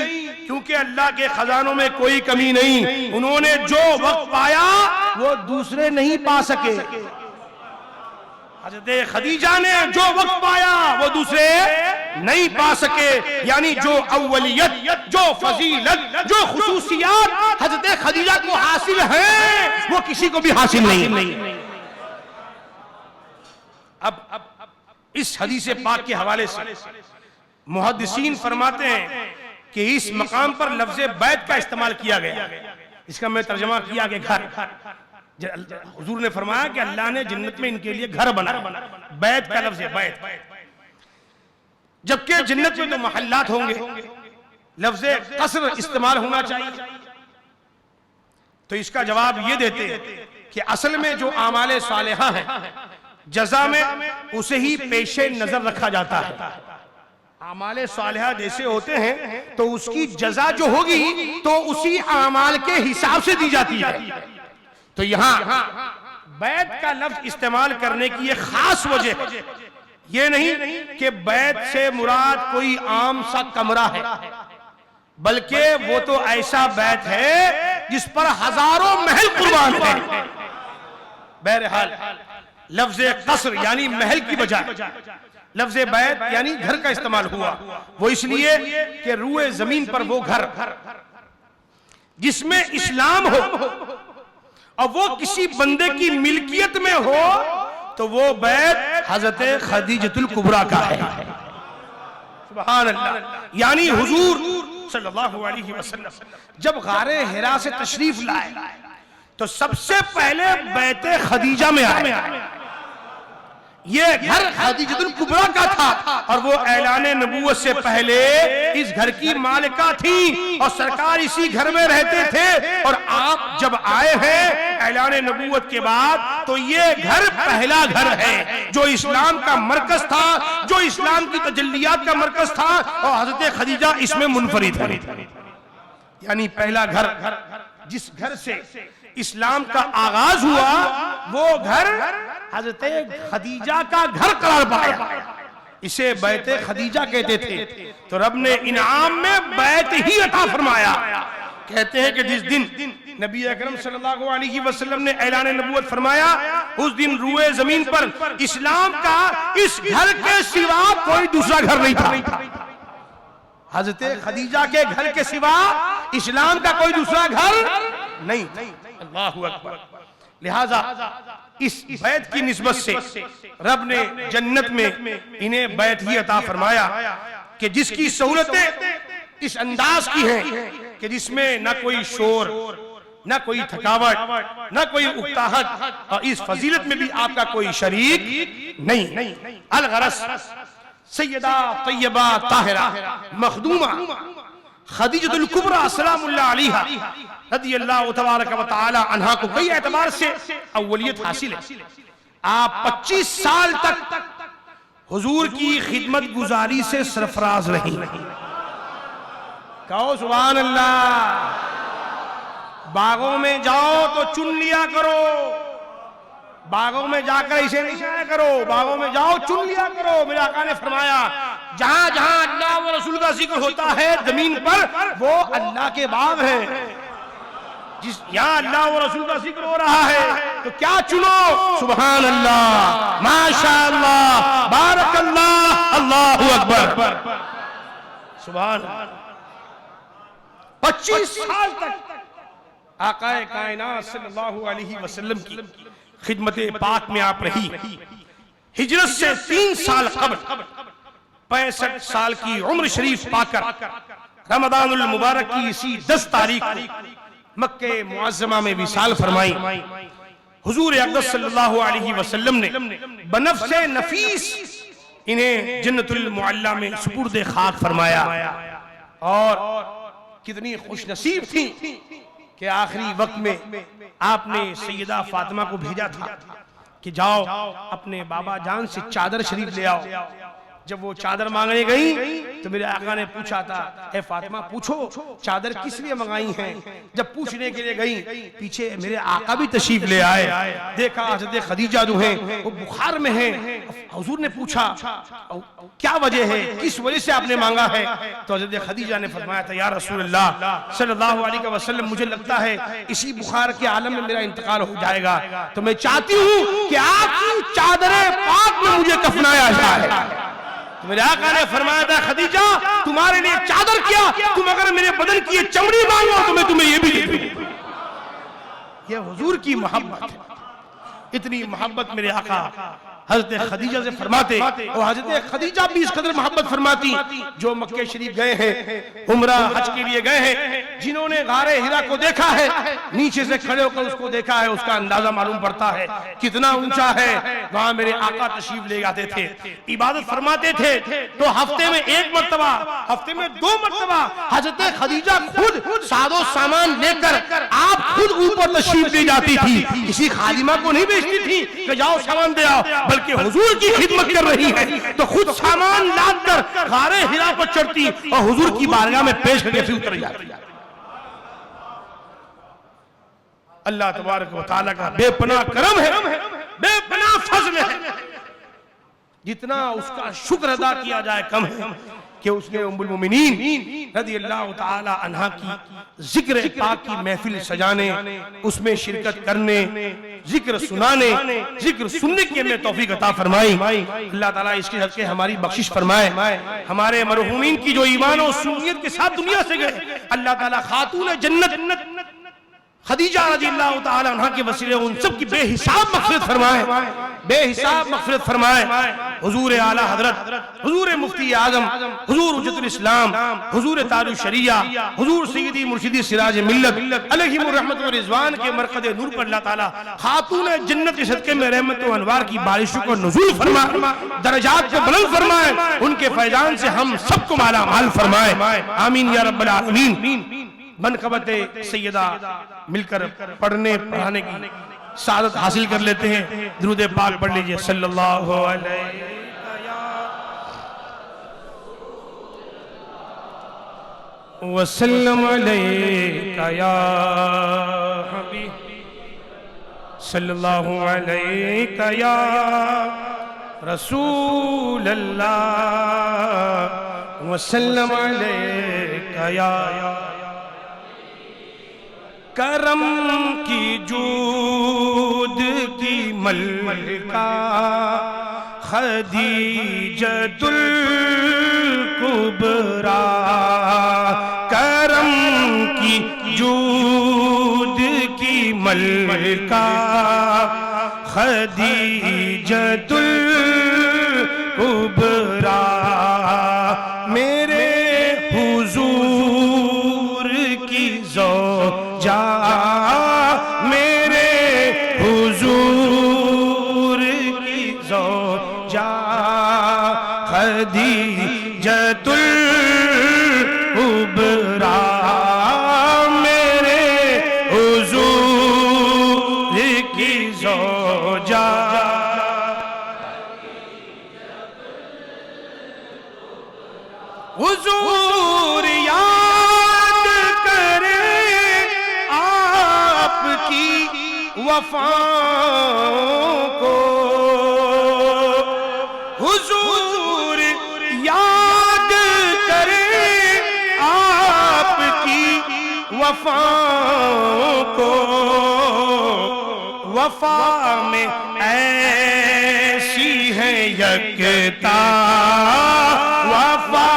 क्योंकि अल्लाह के खजानों में कोई कमी नहीं। उन्होंने जो वक्त पाया वो दूसरे नहीं पा सके। हज़रत खदीजा ने जो वक्त पाया वो दूसरे नहीं पा सके। यानी जो अव्वलियत, जो फजीलत, जो खुसूसियात हज़रत खदीजा को हासिल है वो किसी को भी हासिल नहीं। अब इस हदीस पाक के हवाले से मुहद्दिसीन फरमाते हैं कि इस मकाम पर लफ्ज़ बैत का इस्तेमाल किया गया। इसका मैं तर्जमा किया कि घर। हुजूर ने फरमाया कि अल्लाह ने जन्नत में इनके लिए घर बनाया। बैत का लफ्ज़ है, बैत। जबकि जन्नत में तो महल्लात होंगे, लफ्ज़ कसर इस्तेमाल होना चाहिए। तो इसका जवाब ये देते कि असल में जो आमाले सालेहा है जज़ा में उसे ही पेशे नजर रखा जाता है। आमाले सालेहा जैसे होते हैं तो उसकी जज़ा जो होगी तो उसी आमाल के हिसाब से दी जाती है। तो यहाँ बैत का लफ्ज इस्तेमाल करने की ये खास वजह है, ये नहीं कि बैत से मुराद कोई आम सा कमरा है, बल्कि वो तो ऐसा बैत है जिस पर हजारों महल कुर्बान है। बहरहाल लफ्ज कसर यानी महल की बजाय लफ्ज बैत यानी घर का इस्तेमाल हुआ, वो इसलिए कि रूए जमीन पर वो घर जिसमें इस्लाम हो और वो किसी बंदे की मिल्कियत में हो तो वो बैत हजरत खदीजतुल कुबरा का है। सुभान अल्लाह। यानी हुजूर सल्लल्लाहु अलैहि वसल्लम जब गारे हिरा से तशरीफ लाए तो सबसे पहले बैते खदीजा में आए। ये घर खदीजतुल कुबरा का था और वो ऐलान नबूवत से पहले इस घर की मालिका थी और सरकार इसी घर में रहते थे। और आप जब आए हैं ऐलान नबूवत के बाद तो ये घर पहला घर है जो इस्लाम का मरकज था, जो इस्लाम की तजल्लियात का मरकज था और हजरत खदीजा इसमें मुनफरिद है। यानी पहला घर जिस घर से इस्लाम का आगाज हुआ वो घर हजरत खदीजा का घर करार पाया, इसे बैते खदीजा कहते थे। तो रब ने इनाम में बैत ही अता फरमाया। कहते हैं कि जिस दिन नबी अकरम सल्लल्लाहु अलैहि वसल्लम ने ऐलान नबूवत फरमाया उस दिन रूए जमीन पर इस्लाम का इस घर के सिवा कोई दूसरा घर नहीं था। हजरत खदीजा के घर के सिवा इस्लाम का कोई दूसरा घर नहीं। अल्लाहु अकबर। लिहाजा इस बैत की निस्बत से रब ने जन्नत में इन्हें बैत ही अता फरमाया कि जिसकी सहूलतें इस अंदाज की हैं कि जिसमें न कोई शोर, न कोई थकावट, न कोई उकताहट और इस फजीलत में भी आपका कोई शरीक नहीं। अल-गरस सैयदा तैयबा ताहिरा मखदूमा खदीजतुल कुबरा सलामुल्लाह अलैहा रदियल्लाहु तबारक व तआला अन्हा को कई एतबार से अव्वलियत हासिल है। आप 25 साल तक हुजूर की खिदमत गुजारी से सरफराज रही। कहो सुभान अल्लाह। बागों में जाओ तो चुन लिया करो, बागों में जाकर इसे नहीं जाया करो, बागों में जाओ चुन लिया करो। मेरे आका ने फरमाया जहां जहां अल्लाह व रसूल का जिक्र होता है जमीन पर वो अल्लाह के बाग हैं। जिस यहाँ अल्लाह व रसूल का जिक्र हो रहा है तो क्या चुनो? सुभान अल्लाह, माशाअल्लाह, बारकल्लाह, अल्लाहु अकबर। सुभान। 25 साल तक आकाए कायनात सल्लल्लाहु अलैहि वसल्लम की खिदमत पाक में आप रही। हिजरत से 3 साल कबल 65 साल की उम्र शरीफ पाकर रमजानुल मुबारक की इसी 10 तारीख को मक्के मुअज्जमा में विसाल फरमाई। हुजूर अक़दस सल्लल्लाहु अलैहि वसल्लम ने बनफ्से नफीस इन्हें जन्नतुल मुअल्ला में सुपुर्द खाक फरमाया। और कितनी खुशनसीब थी कि आखिरी वक्त में आपने सैयदा फातिमा को भेजा था कि जाओ अपने बाबा जान से चादर शरीफ ले आओ। जब वो चादर मांगने गई तो मेरे आका ने पूछा था, ए फातिमा पूछो चादर किस लिए मंगाई है। जब पूछने के लिए गई पीछे मेरे आका भी तशरीफ ले आए। देखा हज़रत खदीजा जो है वो बुखार में है। हुजूर ने पूछा क्या वजह है, किस वजह से आपने मांगा है। तो हज़रत खदीजा ने फरमाया था, या रसूलल्लाह सल्लल्लाहु अलैहि वसल्लम मुझे लगता है इसी बुखार के आलम में मेरा इंतकाल हो जाएगा, तो मैं चाहती हूँ कि आपकी चादर पाक में मुझे कफनाया जाए। तो मेरे आका ने फरमाया था, खदीजा तुम्हारे लिए चादर क्या, तुम अगर मेरे बदन की ये चमड़ी मांगो तो मैं तुम्हें ये भी दे दूं। ये हुजूर की मोहब्बत है। इतनी मोहब्बत मेरे आका हजरत खदीजा से फरमाते और हजरत खदीजा भी इस कदर मोहब्बत फरमाती, जो मक्के शरीफ गए हैं, उम्रा हज के लिए गए हैं, जिन्होंने गारे हिरा को देखा है, नीचे से खड़े होकर उसको देखा है, उसका अंदाजा मालूम पड़ता है कितना ऊंचा है। वहां मेरे आका तशरीफ ले जाते थे, इबादत फरमाते थे, तो हफ्ते में 1 मरतबा, हफ्ते में 2 मरतबा हजरत खदीजा खुद सादो सामान लेकर आप खुद ऊपर तशरीफ ले जाती थी। किसी खादिमा को नहीं भेजती थी कि जाओ सामान दे आओ, बल्कि हुजूर की खिदमत कर रही है तो खुद सामान लादकर गारे हिरा पर चढ़ती और हुजूर की बारगाह में पेश करके फिर उतर जाती। अल्लाह तबारक व तआला का बेपनाह करम है, बेपनाह फज़ल है। जितना उसका शुक्र अदा किया जाए कम है कि उसने उम्मुल मोमिनीन रज़ियल्लाहु तआला अन्हा की जिक्र पाक की महफिल सजाने, उसमें शिरकत करने, जिक्र सुनाने, जिक्र सुनने की हमें तौफीक अता फरमाई। अल्लाह ताला इसके सदके हमारी बख्शिश फरमाए। हमारे मरहूमीन की जो ईमान और सुन्नियत के साथ दुनिया से गए, अल्लाह ताला खातून जन्नत खदीजा रज़ियल्लाहु तआला अन्हा के वसीले उन सब की बेहिसाब मग़फ़िरत फरमाए, बेहिसाब मग़फ़िरत फरमाए। हुजूर आला हज़रत, हुजूर मुफ्ती आज़म, हुजूर हुज्जतुल इस्लाम, हुजूर तारुल शरिया, हुजूर सय्यदी मुर्शिदी सिराज मिल्लत अलैहिमुर रहमत व रिज़वान के मरकज़ नूर पर अल्लाह ताला खातून जन्नत के सदके में रहमत व अनवार की बारिशों को नुज़ूल फरमाए, दर्जात को बुलंद फरमाए, उनके फैज़ान से हम सबको माला माल फरमाए। आमीन या रब्बल आलमीन। मनक़बत सैयदा मिलकर पढ़ने पढ़ाने की सादत हासिल कर लेते हैं। दुरूद पाक पढ़ लीजिए, सल्लल्लाहु अलैहि वसल्लम अलैका या हबीब, सल्लल्लाहु अलैका या रसूल अल्लाह, वसल्लम अलैका या करम की जूद की मलका खदीजतुल कुबरा, करम की जूद की मलका खदीजतुल कुबरा, मेरे हुजूर की ज़ौजा, मेरे हुजूर की ज़ौजा खदीजतुल कुबरा, मेरे हुजूर की ज़ौजा। हुजूर याद करे आपकी वफ़ाओं को, हुजूर याद करे आपकी वफ़ाओं को, वफ़ा में ऐसी है यकता, वफ़ा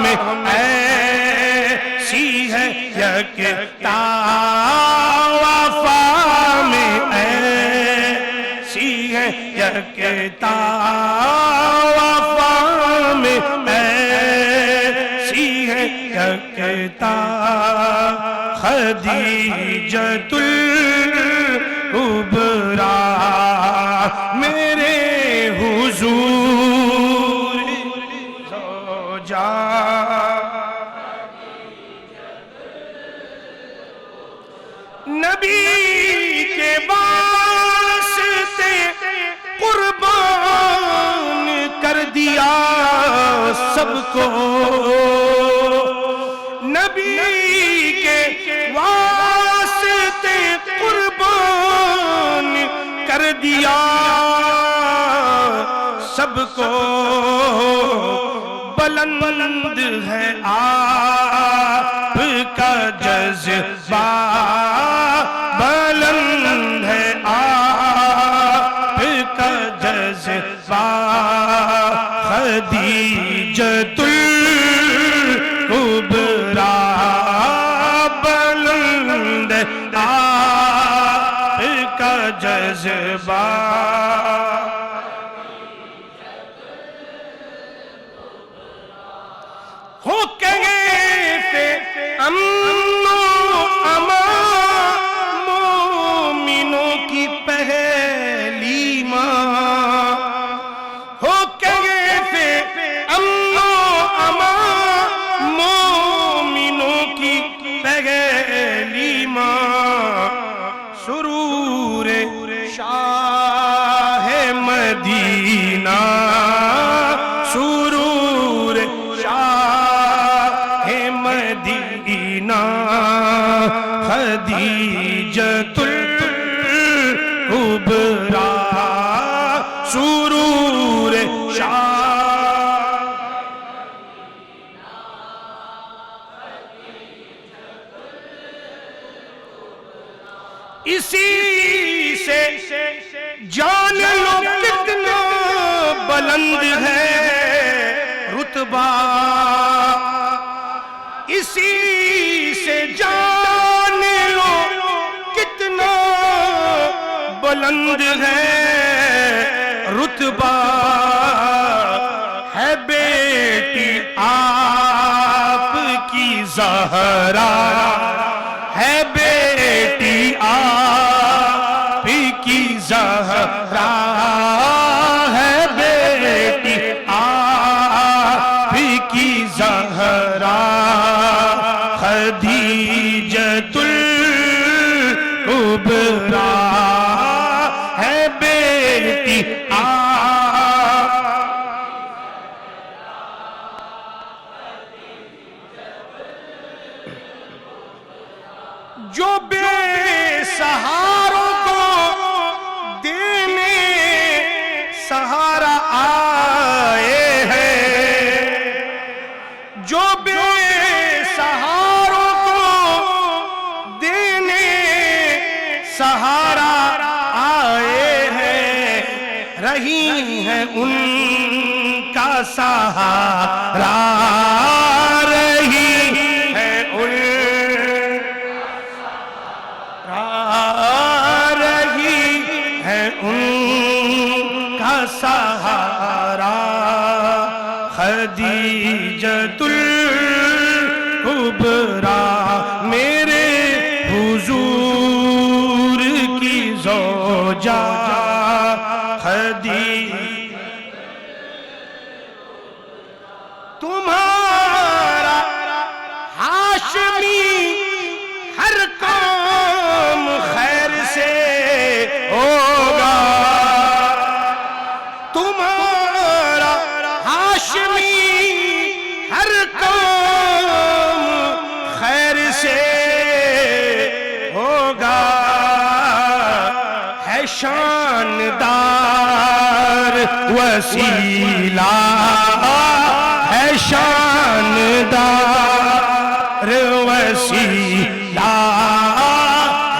में ऐसी है यकता, वफ़ा में ऐसी है यकता, वफ़ा में ऐसी है यकता, खदीजतुल कुबरा, मेरे हुजूर ज़ौजा। नबी के वास्ते कुर्बान कर दिया सबको, नबी के वास्ते कुर्बान कर दिया सबको, बुलंद है आपका जज्बा, बुलंद है आपका जज्बा, खदीजतुल कुबरा, बुलंद आपका जज्बा, मदीना सुरूर शाह मदीना खदीजतुल कुबरा सुरूर शाह। इसी से जान लो कितना बुलंद है रुतबा, इसी से जान लो कितना बुलंद है रुतबा। है बेटी आपकी ज़हरा, है बेटी आपकी ज़हरा, है बेटी आपकी ज़हरा खदीजतुल कुबरा, है बेटी जो बेसहारों को देने सहारा आए हैं, जो बेसहारों को देने सहारा आए हैं, रही है उनका सहारा, रही है उनका सहारा खदीजतुल कुबरा। मेरे हुजूर की ज़ौजा तुम्हारा हाशमी हर काम खैर से होगा, तुम्हारा हाशमी हर काम खैर से होगा। है शानदार वसीला, है शानदार वसीला,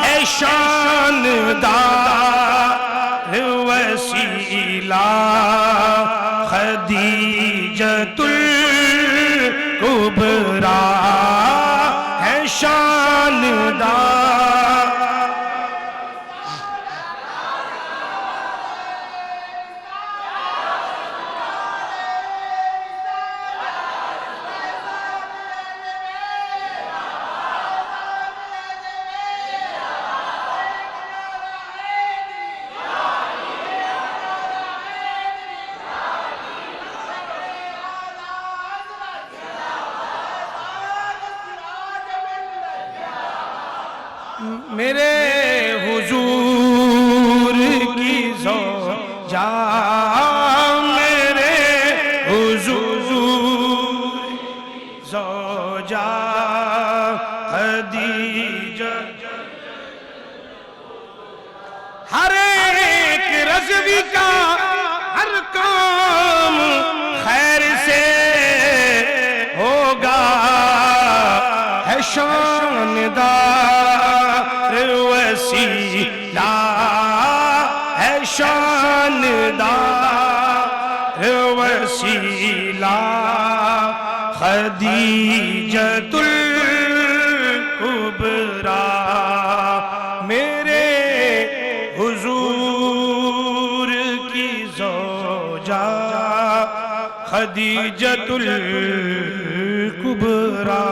है शानदार वसीला खदीजतुल कुबरा, है शानदार। मेरे हुजूर की ज़ौजा, मेरे हुजूर ज़ौजा खदीजा, हर एक रज़वी का हर काम खैर से होगा। है शानदार वसीला, है शानदार वसीला खदीजतुल कुबरा। मेरे हुजूर की ज़ौजा खदीजतुल कुबरा।